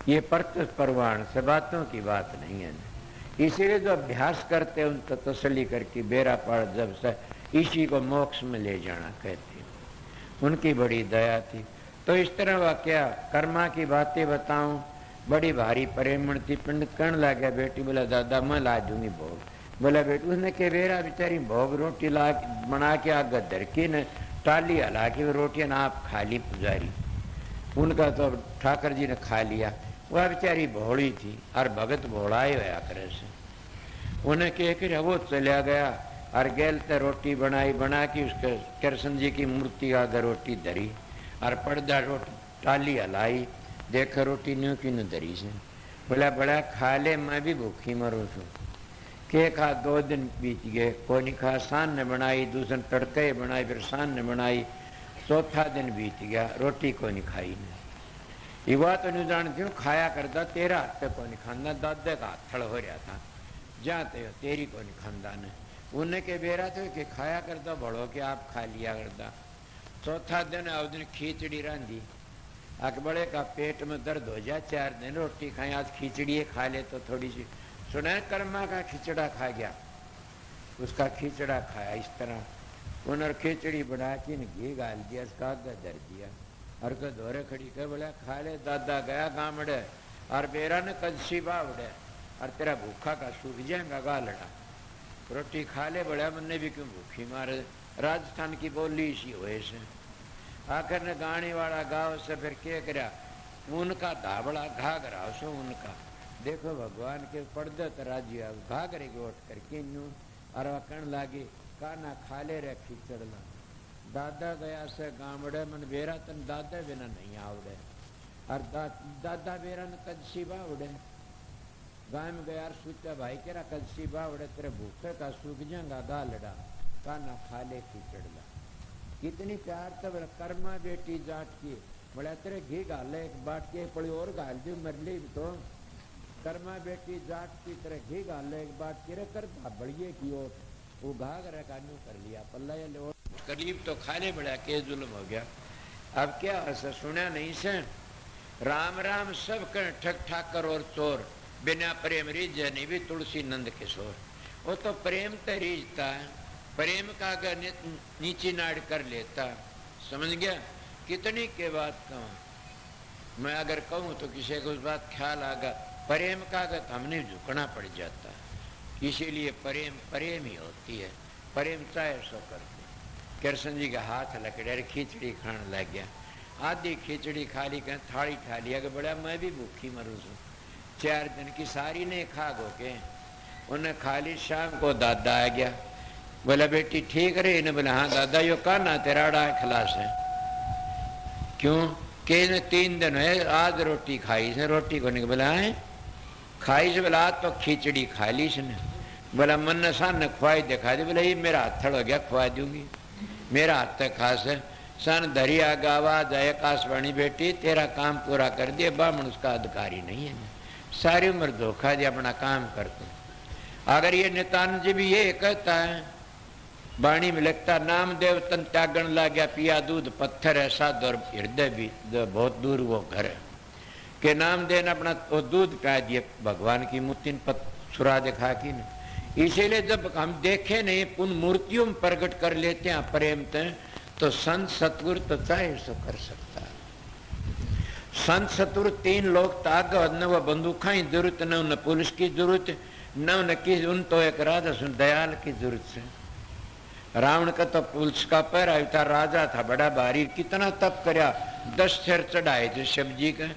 ये प्रत्यक्ष प्रमाण से बातों की बात नहीं है। इसीलिए जो अभ्यास करते हैं उनको तसल्ली करके बेरा पार जब से इसी को मोक्ष में ले जाना कहते हैं। उनकी बड़ी दया थी। तो इस तरह वह क्या कर्मा की बातें बताऊं, बड़ी भारी प्रेमण थी। पंडित कहने लगा, बेटी, बोला दादा मैं ला दूंगी भोग। बोला बेटी, उसने के बेरा बेचारी भोग रोटी ला बना के आगे धर के न टाली हला के रोटियां ना आप खा ली पुजारी। उनका तो ठाकर जी ने खा लिया। वह बेचारी भोड़ी थी और भगत भोड़ाए हुआ करे से, उन्हें कह कर वो चला गया और गैल ते रोटी बनाई, बना के उसके कृष्ण जी की मूर्ति आगे रोटी धरी और पर्दा रोटी टाली हलाई, देख रोटी न्यू की न धरी से। बोला बड़ा खा ले, मैं भी भूखी मरूँ छू। के खा, 2 दिन बीत गए, कोई नहीं खा। शान ने बनाई, दूसरे तड़के बनाई, फिर शान ने बनाई, चौथा दिन बीत गया, रोटी को नहीं खाई ने। ये बात तो नहीं जानती हूँ, खाया करता तेरा हाथ पे को नहीं खाना, दादे का हाथ थड़ हो रहा था, जाते हो तेरी को नहीं खानदा ने। उन्हें के बेरा थे कि खाया करता बड़ो के आप खा लिया करता। चौथा दिन उस दिन खिचड़ी रांधी, अकबड़े का पेट में दर्द हो जाए, 4 दिन रोटी खाए, आज खिचड़ी खा ले तो थोड़ी सी। सुना कर्मा का खिचड़ा खा गया, उसका खिचड़ा खाया। इस तरह उन्होंने खिचड़ी बना के घी गाल दिया, उसका आगे धर दिया और को धोरे खड़ी कर बोला खा ले। दादा गया गामड़े और बेरा ने कदसी बावड़े और तेरा भूखा का सूख जाएगा गालड़ा, रोटी खा ले। बड़ा मन्ने भी क्यों भूखी मारे, राजस्थान की बोली इसी हुए से। आखिर ने गाने वाला गाँव से फिर क्या करा, उनका धाबड़ा घाघरा सो उनका देखो भगवान के पर्दे तराजिया घाघरे के उठ करके न्यू और वह कहने लागे काना खा ले रे खिचड़ना। दादा गया से गामड़े मन बेरा तन दादा बिना नहीं आवड़े और दादा बेरा ने कदसी बावड़े गाय में गया सूचा भाई केरा कदसी बावड़े तेरे भूखे का सूख जाएगा गालड़ा, काना खा ले खिचड़ला। कितनी प्यार तब कर्मा बेटी जाट की, बोला तेरे घी गाले एक बाट के पड़ी और गाल दी मरली तो कर्मा बेटी जाट की तरह घी गाले एक बाट के कर बढ़िए की ओर वो घाघरा का न्यू कर लिया पल्ला या लो करीब तो खाने बड़ा के जुल्म हो गया। अब क्या ऐसा सुना नहीं से राम राम सब कर ठग ठाकर और चोर बिना प्रेम रीझे नहीं भी तुलसी नंद किशोर। वो तो प्रेम तो रीझता है, प्रेम का अगर नीची नाड़ कर लेता, समझ गया। कितनी के बात कहूँ मैं, अगर कहूँ तो किसी को उस बात ख्याल आगा, प्रेम का अगर हमने झुकना पड़ जाता, इसीलिए प्रेम प्रेम ही होती है। प्रेम चाहे सो करते। कृष्ण जी का हाथ लकड़े खिचड़ी खाने लग गया, आधी खिचड़ी खा ली, कहीं थाली खा लिया कि बड़ा मैं भी भूखी मरू छू। 4 दिन की सारी ने खा गो के उन्हें खा ली। शाम को दादा आ गया, बोला बेटी ठीक रही ने? बोला हाँ दादा, यो काना तेरा अड़ा खिलास है। क्यों? के 3 दिन है आज रोटी खाई से, रोटी को नहीं। बोला है खाई से? बोला आज तो खिचड़ी खा ली इसने। बोला मन ने सान खुआई दिखा दी। बोला ये मेरा हाथ हो गया, खुआ दूंगी। मेरा हाथ तक खास है सन धरिया गावा जय आकाशवाणी बेटी तेरा काम पूरा कर दिए, ब्राह्मण उसका अधिकारी नहीं है। सारी उम्र धोखा दिया, अपना काम करते। अगर ये नित्यानंद जी भी ये कहता है, वाणी में लिखता नाम देव तन त्यागन ला गया, पिया दूध पत्थर है साध और हृदय भी बहुत दूर वो घर है के नाम देना अपना वो दूध पिया दिए भगवान की मूर्ति सुरा दिखा की न। इसीलिए जब हम देखे नहीं उन मूर्तियों में प्रकट कर लेते हैं प्रेम तो संत सतगुरु तो चाहे सो कर सकता है। संत सतगुरु 3 लोग ताग न वो बंदूक की जरूरत, न उन्हें पुलिस की जरूरत, न उन्हें उन तो एक राजा सुन दयाल की जरूरत है। रावण का तो पुलिस का पैरा था, राजा था बड़ा भारी, कितना तप करया, 10 सिर चढ़ाए थे शिव जी का,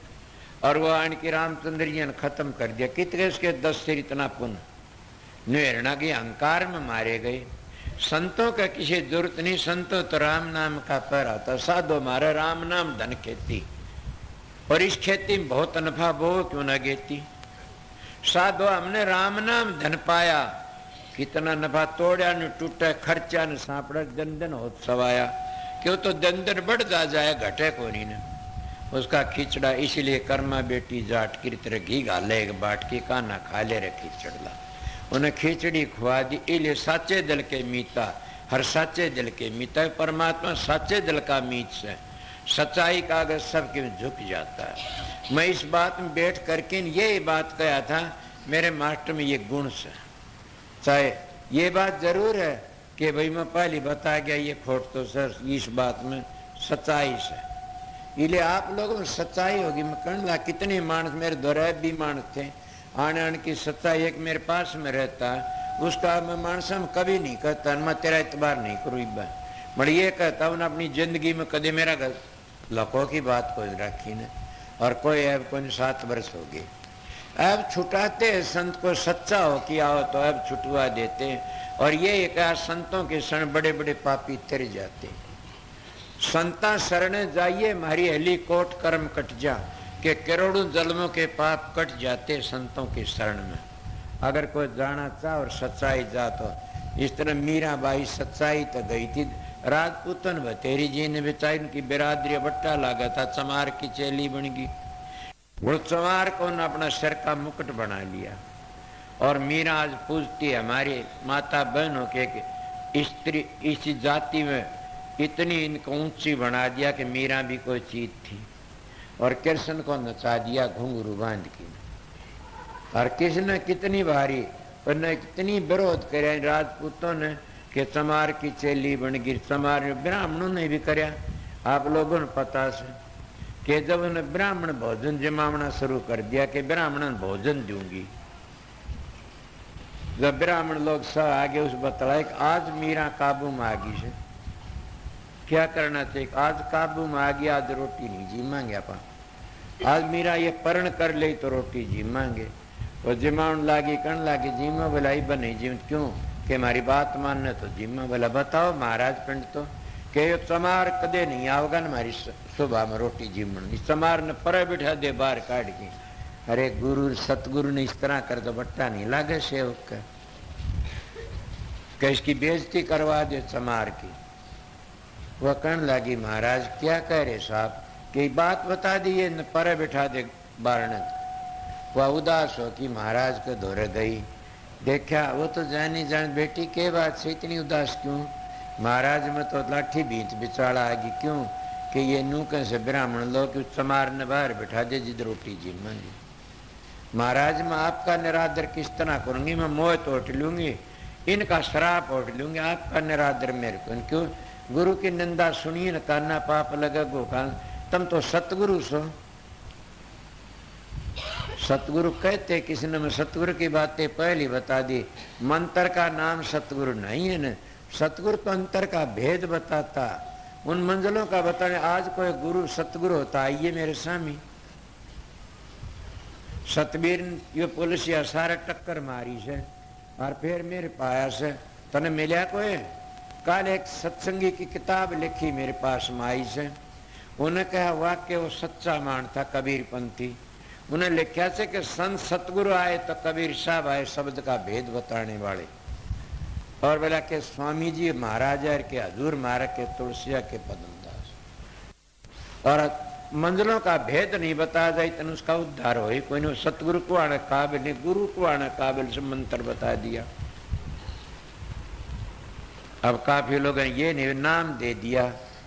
और वो आन की रामचंद्र जी ने खत्म कर दिया। कितने उसके 10 सिर इतना पुण्य, निर्णा के अहंकार में मारे गए। संतों का किसी जरूरत नहीं, संतों तो राम नाम का पैरा था। साधो मारे राम नाम धन खेती, और इस खेती में बहुत नफा वो क्यों न गेती। साधो हमने राम नाम धन पाया, कितना नफा तोड़ा न टूटा, खर्चा न सांपड़ा, दिन दिन हो सवाया। क्यों तो दिन दिन बढ़ जाए घटे को नहीं न उसका खिचड़ा। इसलिए कर्मा बेटी जाट की तरह घी गाले बाट की काना खा ले रे खिचड़ला, उन्हें खिचड़ी खुआ दी। इसलिए साचे दिल के मीता, हर साचे दिल के मीता। परमात्मा साचे दिल का मीत से सच्चाई का अगर सबके झुक जाता है। मैं इस बात में बैठ करके ये बात कहा था मेरे मास्टर में, ये गुण से चाहे ये बात जरूर है कि भाई मैं पहले बता गया ये खोट तो सर इस बात में सच्चाई से। इसलिए आप लोगों में सच्चाई होगी। मैं कहना कितने मानस मेरे दोहराए भी मानस थे, आने आने की सच्चाई एक मेरे पास में रहता है, उसका मैं मानसा में कभी नहीं कहता, मैं तेरा इतबार नहीं करूँ। मैं ये कहता हूँ अपनी जिंदगी में कभी मेरा लको की बात कोई रखी न, और कोई ऐब कोई 7 वर्ष हो गए। ऐब छुटाते संत को सच्चा हो कि आओ तो ऐब छुटवा देते। और ये कहा संतों के शरण बड़े बड़े पापी तर जाते। संता शरण जाइए मारी हली कोट कर्म कट जा, के करोड़ों जन्मों के पाप कट जाते संतों के शरण में। अगर कोई जाना चाह और सच्चाई जा तो इस तरह मीराबाई सच्चाई तो गई थी। राजपूतन बतेरी जी ने बेचारी उनकी बिरादरी बट्टा लगा था, चमार की चेली बन गई। वो चमार को उन्होंने अपना सिर का मुकुट बना लिया। और मीरा आज पूछती है हमारी माता बहनों के स्त्री इस जाति में इतनी इनको ऊंची बना दिया कि मीरा भी कोई चीज थी। और कृष्ण को नचा दिया घुंघरू बांध की। और किसने कितनी भारी उन्हें कितनी विरोध करे राजपूतों ने कि चमार की चेली बन गई। चमार ब्राह्मणों ने भी करया। आप लोगों ने पता से कि जब उन्हें ब्राह्मण भोजन जमावना शुरू कर दिया कि ब्राह्मण भोजन दूंगी, जब ब्राह्मण लोग सब आगे उस बतलाए कि आज मीरा काबू में आ गई से क्या करना चाहिए। आज काबू में आ गया, आज रोटी नहीं जी मांगे अपन। आज मीरा ये परण कर ले तो रोटी जी मांगे। वो जिमाउन लागी कण लागी जीमा बोलाई बने जीव क्यों कि हमारी बात मानने तो जीमा बोला बताओ महाराज पिंड तो कि यो चमार कदे नहीं आओगा न हमारी सुबह में रोटी जीमन। चमार ने पर बिठा दे बाहर काट के। अरे गुरु सतगुरु ने इस तरह कर दो बट्टा नहीं लागे सेवक का कि इसकी बेइज्जती करवा दे चमार की। वह कहने लगी महाराज क्या कह रहे साहब कि बात बता दिए न पर बिठा दे बारने। वह उदास हो कि महाराज के दौरे गई देखा वो तो जानी जान बेटी के बात से इतनी उदास क्यों? महाराज में तो लाठी बीच बिचाड़ा आगी क्यों कि ये नूके से ब्राह्मण लोग चमार ने बाहर बैठा दे जिद रोटी जी मांगी। महाराज मैं आपका निरादर किस तरह करूंगी? मैं मोह तोड़ लूंगी, इनका शराब ओढ़ लूंगी, आपका निरादर मेरे को क्यों? गुरु की निंदा सुनिए न काना पाप लगा गोकान। तुम तो सतगुरु सो। सतगुरु कहते किसी ने, मैं सतगुरु की बातें पहली बता दी। मंत्र का नाम सतगुरु नहीं है न, सतगुरु तो अंतर का भेद बताता, उन मंजिलों का बताने। आज कोई गुरु सतगुरु होता, आइए मेरे सामने। सतबीर ये पुलिस या सारा टक्कर मारी से और फिर मेरे पास तने मिला कोई? कल एक सत्संगी की किताब लिखी मेरे पास माई से, उन्हें कहा वाक्य वो सच्चा मान था कबीर पंथी। उन्हें लिखा से कि संत सतगुरु आए तो कबीर साहब आए शब्द का भेद बताने वाले। और बोला के स्वामी जी महाराज के हजूर महाराज के तुलसिया के पदमदास। और मंजिलों का भेद नहीं बताया जाए तो उसका उद्धार हो ही कोई नहीं। सतगुरु को आने काबिल नहीं, गुरु को आने काबिल से मंत्र बता दिया। अब काफी लोग ये नहीं, नाम दे दिया।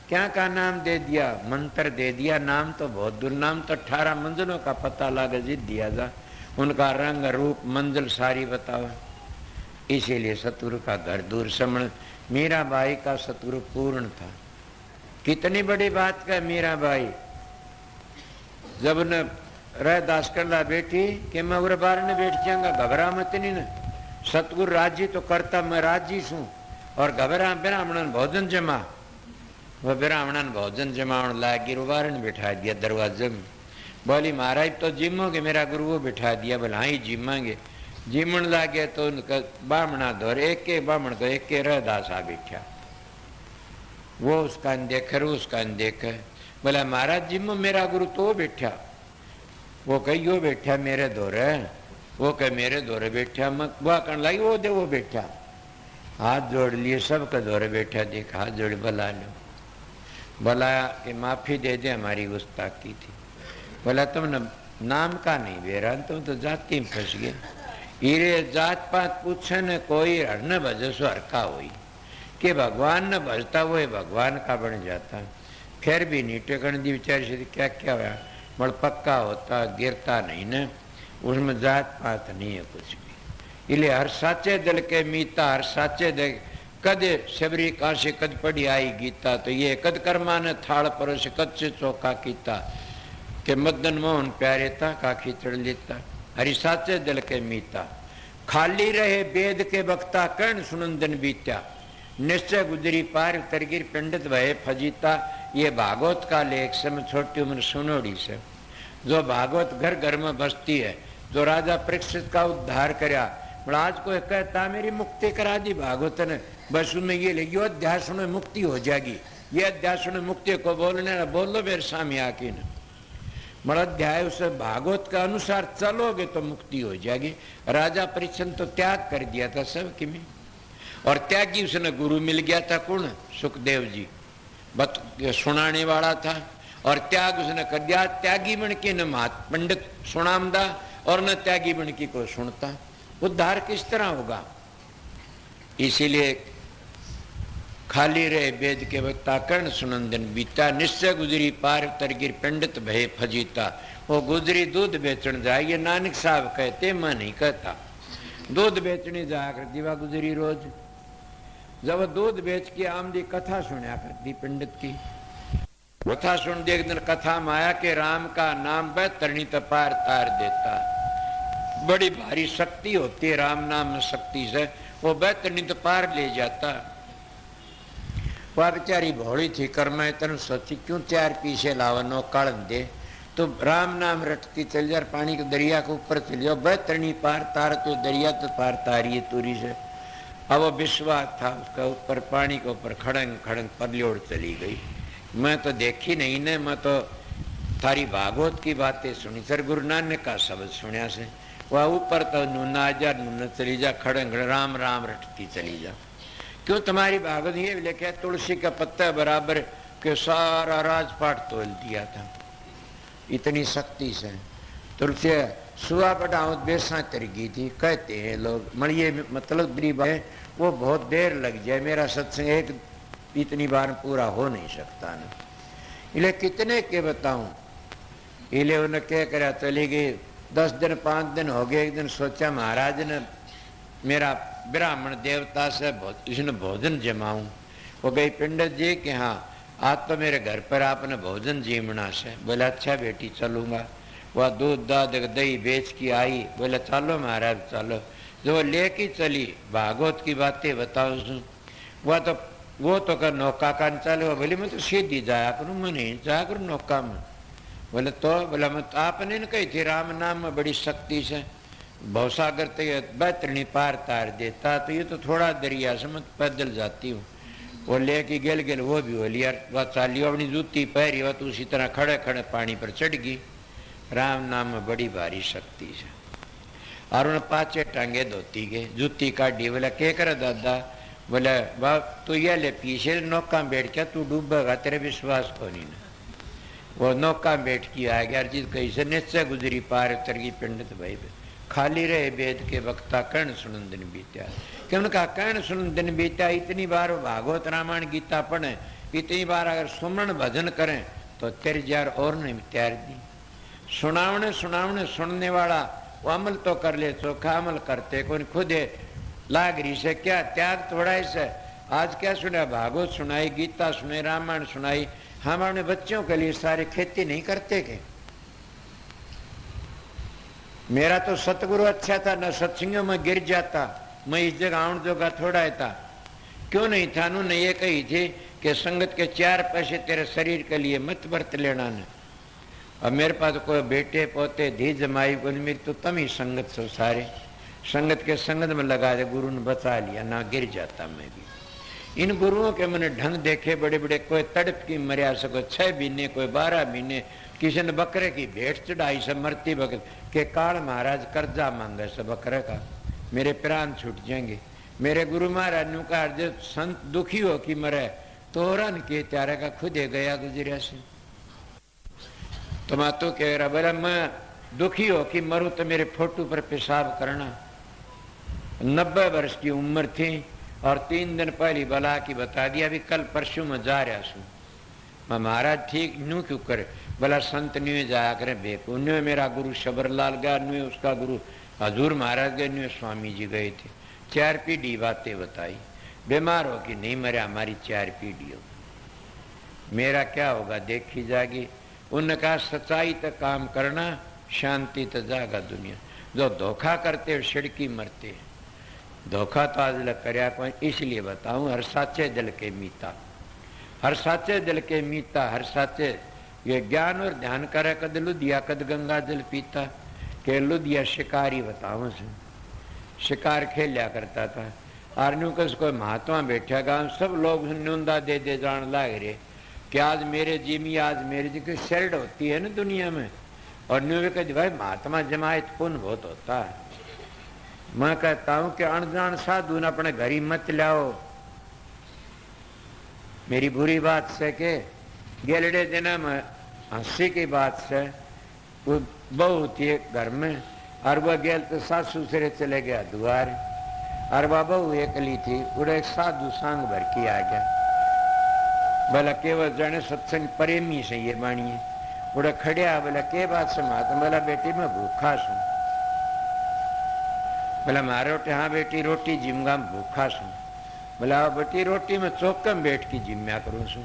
क्या का नाम दे दिया? मंत्र दे दिया। नाम तो बहुत दूर, नाम तो 18 मंजिलों का पता लगा जिद दिया जा, उनका रंग रूप मंजिल सारी बताओ। इसीलिए सतगुरु का घर दूर समण। मीराबाई का सतगुरु पूर्ण था। कितनी बड़ी बात का मीराबाई जब न रैदास करला बेटी कि मैं उरे बार ने बैठ जाऊंगा, घबरा मत नहीं न। सतगुरु राजी तो करता, मैं राजी छू। और घबरा ब्राह्मणन भोजन जमा, वह ब्राह्मणन भोजन जमावन लागी रुबारन बिठा दिया दरवाजे में। बोली महाराज तो जिमोगे? मेरा गुरु वो बिठा दिया। बोला हाँ ही जिमांगे। जिमन लागे तो उनका बामणा धोर, एक के बामण को एक के रहदास आ बैठा। वो उसका देख रू उसका देख। बोला महाराज जिमो मेरा गुरु तो बैठा। वो कहियो बैठा मेरे दौरे, वो कह मेरे दौरे बैठा। मैं वह कहने लगी वो दे वो बैठा। हाथ जोड़ लिए, सबका दौरे बैठा। देख हाथ जोड़ बुला लो। बुलाया कि माफी दे दे हमारी गुस्ताखी थी। बोला तुमने नाम का नहीं बेरा, तुम तो जाति में फंस गए। हीरे जात पात पूछे न कोई, हर न भजे सो हर का हुई। कि भगवान न भजता वो भगवान का बन जाता। फिर भी नहीं टेकन दी बेचारी से। क्या क्या हुआ? बड़ पक्का होता, गिरता नहीं न, उसमें जात पात नहीं है कुछ भी। इसलिए हर साचे दिल के मीता, हर साचे दिल कद शबरी काशी कद पढ़ी आई गीता। तो ये कद कर्मा ने थाड़ परोस कद से चौका कीता के मदन मोहन प्यारे था का खींचड़ लेता। हरि साचे दिल के मीता, खाली रहे वेद के वक्ता, कर्ण सुनंदन बीत्या। निश्चय गुजरी पार तरगिर पंडित भय फजीता। ये भागवत का लेख से मैं छोटी उम्र सुनोड़ी से, जो भागवत घर घर में बसती है, जो राजा परीक्षित का उद्धार करया। आज कोई कहता मेरी मुक्ति करा दी भागवत ने, बस में ये ले यो अध्याय सुनो मुक्ति हो जाएगी। ये अध्याय सुनो मुक्ति को बोलने ना बोलो मेरे सामने आके न। बड़ा अध्याय उस भागवत का अनुसार चलोगे तो मुक्ति हो जाएगी। राजा परीक्षित तो त्याग कर दिया था सब कि में, और त्यागी उसने गुरु मिल गया था। कौन? सुखदेव जी सुनाने वाला था। और त्याग उसने कर दिया। त्यागी बन के न पंडित सुनामदा और न त्यागी बन की को सुनता। उद्धार किस तरह होगा? इसीलिए खाली रहे वेद के वक्ता, कर्ण सुनंदन बीता। निश्चय गुजरी पार तरगिर पंडित भय फजीता। वो गुजरी दूध बेचने जाए, ये नानक साहब कहते, मैं नहीं कहता। दूध बेचने जाकर दीवा गुजरी रोज। जब दूध बेच के आमदी कथा सुना करती पंडित की। कथा सुन दे, एक दिन कथा में आया कि राम का नाम बैतरणी पार तार देता। बड़ी भारी शक्ति होती है राम नाम में शक्ति से, वो बैतरणी पार ले जाता। वह बेचारी भोली थी, कर्मा इतन सोची क्यों चार पीछे लावनो कालन दे, तो राम नाम रटती चल जा, पानी के दरिया के ऊपर चल जाओ, बैतरणी पार तार तो दरिया तो पार तारी तुरी से। अब वो विश्वास था उसका, ऊपर पानी के ऊपर खड़ंग खड़ंग परलियोड़ चली गई। मैं तो देखी नहीं ने, मैं तो थारी भागवत की बातें सुनी, सर गुरु नानक का शब्द सुनिया से। वह ऊपर तो नूना जा नूना चली जा, खड़ंग राम राम रटती चली जा। क्यों? तुम्हारी भागवत ये लिखा तुलसी का पत्ता बराबर के सारा राजपाट तोल दिया था, इतनी शक्ति से। तुलसी सुहा पटाऊ बेसा तरगी थी कहते हैं लोग मड़िए मतलब गरीब है वो बहुत देर लग जाए मेरा सत्संग एक इतनी बार पूरा हो नहीं सकता ना इले कितने के बताऊं इले उन्हें क्या करा चली गई 10 दिन 5 दिन हो गए। एक दिन सोचा महाराज ने मेरा ब्राह्मण देवता से इसने भोजन जमाऊं। वो गई पंडित जी कि हाँ आज तो मेरे घर पर आपने भोजन जीवना से। बोला अच्छा बेटी चलूंगा। वह दूध दाद दही बेच की आई। बोला चलो महाराज चलो। जो वो लेके चली भागवत की बातें बताओ सुन। वो तो कर नौका का चलो। बोले मैं तो सीधी जाया करूँ मैं नहीं जाया करूँ नौका में। बोले तो बोला मैं आपने न कही थी राम नाम में बड़ी शक्ति से भवसागर तो ये बैतरणी पार तार देता तो ये तो थोड़ा दरिया से मैं पैदल जाती हूँ। वो लेके गेल गेल वो भी हो लिया। वह चाली अपनी जूती पहरी वह तो उसी तरह खड़े खड़े पानी पर चढ़ गई। राम नाम में बड़ी भारी शक्ति से। और उन्हें पाचे टांगे धोती गए जूती काटी। बोला क्या करे दादा। बोले बाप तू ये ले पीछे नौका में बैठ के तू डूबेगा तेरे विश्वास को नहीं ना। वो नौका में बैठ के आ गया चीज कहीं से निश्चय गुजरी पार उतर गई। पंडित भाई खाली रहे वेद के वक्ता कर्ण सुनन दिन बीत्या। कि उनका कर्ण सुनन दिन बीत्या। इतनी बार भागवत रामायण गीता पढ़े इतनी बार अगर सुमरण भजन करें तो तेरे जार और नहीं तैयार दी। सुनावने सुनावने सुनने वाला वो अमल तो कर ले चोखा अमल करते कौन खुद लागरी से क्या त्याग थोड़ा से। आज क्या सुना भागवत सुनाई गीता सुनाई रामायण सुनाई। हम अपने बच्चों के लिए सारे खेती नहीं करते के। मेरा तो सतगुरु अच्छा था न सत्संगों में गिर जाता मैं इस जगह आउन जोगा थोड़ा था। क्यों नहीं था उन्होंने ये कही थी कि संगत के 4 पैसे तेरे शरीर के लिए मत बरत लेना न। अब मेरे पास तो कोई बेटे पोते धी जमाई को मेरी तो तम ही संगत सब सारे संगत के संगत में लगा दे गुरु ने बचा लिया ना गिर जाता मैं भी। इन गुरुओं के मैंने ढंग देखे बड़े बड़े कोई तड़प की मरिया से कोई 6 महीने कोई 12 महीने किसी ने बकरे की भेंट चढ़ाई से मरती वक्त के काल महाराज कर्जा मांगे से बकरे का मेरे प्राण छूट जाएंगे। मेरे गुरु महाराज ने कहा जो संत दुखी हो कि मरे तोरन के त्यारे का खुद गया गुजरिया से। तो मैं तो कह रहा बोला मैं दुखी हो कि मरूं तो मेरे फोटो पर पेशाब करना। 90 वर्ष की उम्र थी और 3 दिन पहले बला की बता दिया अभी कल परसों में जा रहा सू। मैं महाराज ठीक न्यू क्यों करे। बोला संत न्यू जाया करे बेको न्यू मेरा गुरु शबरलाल गया न्यू उसका गुरु हजूर महाराज गए न्यू स्वामी जी गए थे। 4 पीढ़ी बातें बताई। बीमार हो कि नहीं मरे हमारी 4 पीढ़ी हो मेरा क्या होगा देखी जाएगी। उनने कहा सच्चाई तक काम करना शांति तो जागा दुनिया। जो धोखा करते हो छिड़की मरते। धोखा तो आज लग कर कोई इसलिए बताऊं हर साचे दिल के मीता हर साचे दिल के मीता हर साचे ये ज्ञान और ध्यान करे कद लुधिया कद गंगा जल पीता। के लुधिया शिकारी बताऊं से शिकार खेलिया करता था। आर्न्यू कस कोई महात्मा बैठा गांव सब लोग न्यूंदा दे दे जान लाग रहे कि आज मेरे जिमी आज मेरी जी की शर्ड होती है ना दुनिया में। और न्यू कहते भाई महात्मा जमायत पुण्य बहुत होता है। मैं कहता हूं कि अनजान साधु ने अपने घर ही मत लाओ। मेरी बुरी बात से के गेलड़े दिन में हंसी की बात से वो बहू थी घर में और वह गेल तो सासू से चले गया द्वार और वह बहू एकली थी उड़े एक साधु सांग भर के आ गया। बोला केवल जने सत्संग प्रेमी से ये बाणिए उड़े खड़िया। बोला के बात से महात्मा। बोला बेटी मैं भूखा सू। बोला मारे रोटी हाँ बेटी रोटी जिमगा भूखा सू। बोला बेटी रोटी में चौका में बैठ के जिम्या करूँ सू।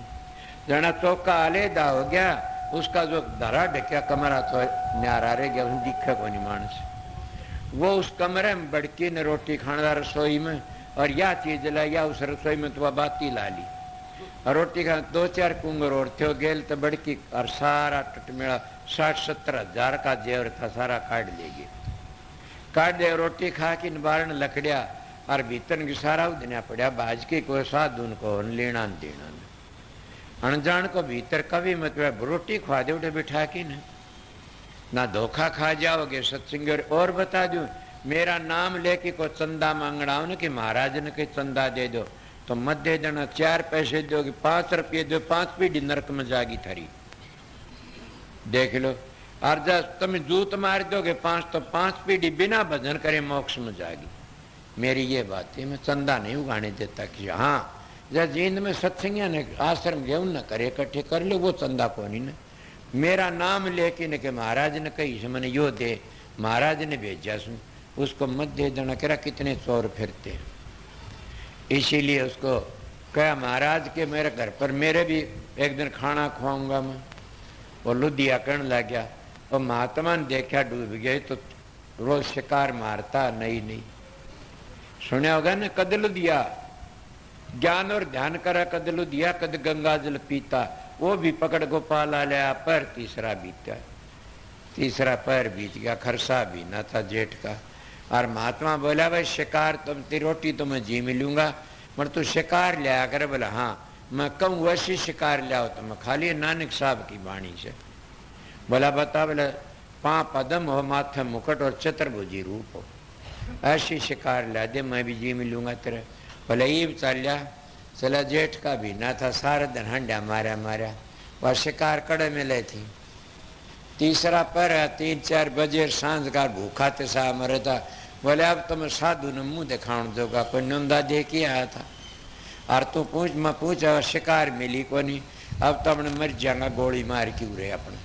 जना चौका आलेदा हो गया उसका जो धरा ढक्या कमरा तो न्यारा रह गया उसने दिखा को नहीं मानस। वो उस कमरे में बड़की ने रोटी खाना रसोई में और या चीज ला या उस रसोई में तो वह बाती ला ली और रोटी खा 2-4 कुंगर और थे गेल तो बड़की और सारा टटमेड़ा 60-70 हजार का जेवर था सारा काट लेगी। काट दे रोटी खा के बारण लकड़िया और भीतर की सारा उदना पड़ा बाज के कोई साधु को लेना देना अनजान को भीतर कभी मतलब रोटी खा दे उठे बिठा के ना धोखा खा जाओगे सत्संग। और बता दूं मेरा नाम लेके को चंदा मांगना हो ना कि महाराज ने के चंदा दे दो तो मत दे देना। 4 पैसे दोगे 5 रुपये दो 5 पीढ़ी नरक में जागी थारी देख लो। और जब तुम जूत मार दोगे 5 तो 5 पीढ़ी बिना भजन करे मोक्ष में जाएगी। मेरी ये बात है, मैं चंदा नहीं उगाने देता कि हाँ जब जींद में सत्संगिया ने आश्रम गए न करे इकट्ठे कर ले वो चंदा को नहीं। न मेरा नाम लेके न के महाराज ने कही से मैंने यो दे, महाराज ने भेजा सुन उसको मत दे देना, कह कितने चोर फिरते। इसीलिए उसको कहा महाराज के मेरे घर पर मेरे भी एक दिन खाना खुआऊंगा मैं। वो लुधिया करने लग गया और महात्मा ने देखा डूब गए तो रोज शिकार मारता नहीं सुना होगा न, कद लुधिया ज्ञान और ध्यान करा, कद लुधिया कद गंगा जल पीता, वो भी पकड़ गोपाल आ लिया पर तीसरा बीता, तीसरा पैर बीत गया, खरसा भी ना था जेठ का। और महात्मा बोला भाई शिकार तुम तेरी रोटी तो मैं जी मिलूंगा मगर तू शिकार लिया कर। बोला हाँ मैं कहूँ वैसी शिकार लियाओ तो मैं खाली नानक साहब की वाणी से। बोला बता, बोला 5 पदम हो माथे मुकुट और चतुर्भुजी रूप हो, ऐसी शिकार ला दे मैं भी जी मिलूंगा तेरे। बोला ये चल लिया, चला जेठ का भी ना था, सारा दिन हंडा मारा वह शिकार कड़े में ले थी। तीसरा पर 3-4 बजे सांझ का भूखा ते सा मरे था। बोले अब तो मैं साधु ने मुँह दिखाण दोगा, कोई नंदा दे के आया था और तू पूछ मैं पूछा शिकार मिली को नहीं, अब तो अपने मर जाएगा गोली मार की उरे अपने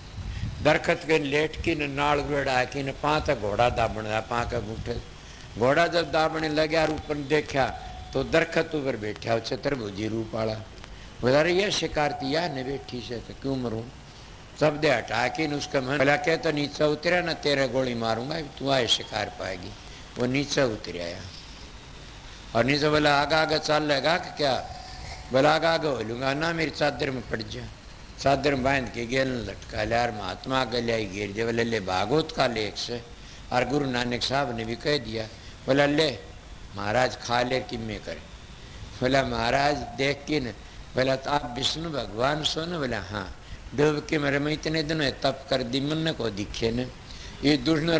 दरखत के लेट की न नाल बेड़ा की न पाँच घोड़ा दाबण पा के बूठे। घोड़ा जब दाबने लगे और ऊपर देखा तो दरखत ऊपर बैठा चतुर्भुजी रूप वाला। बोला रे यह शिकार तिया ने बैठी से तो क्यों मरूं, सब दे हटा के उसका मन बोला क्या तो नीचे उतरा ना तेरे गोली मारूंगा तू आए शिकार पाएगी। वो नीचे उतर आया और नीचे बोला आगा आगा चल लेगा कि क्या, बोला आगा आगा हो लूंगा ना, मेरी चादर में पड़ जा। चादर में बांध के गेल लटका लिया और महात्मा गलिया गिर दे। बोले ले भागवत का लेख से और गुरु नानक साहब ने भी कह दिया। बोला ले महाराज खा ले कि मैं करे। बोला महाराज देख के न, बोला तो आप विष्णु भगवान सो न। बोला हाँ, डूब के मेरे में इतने दिन तप कर दी मन को दिखे न, ये दुष्ण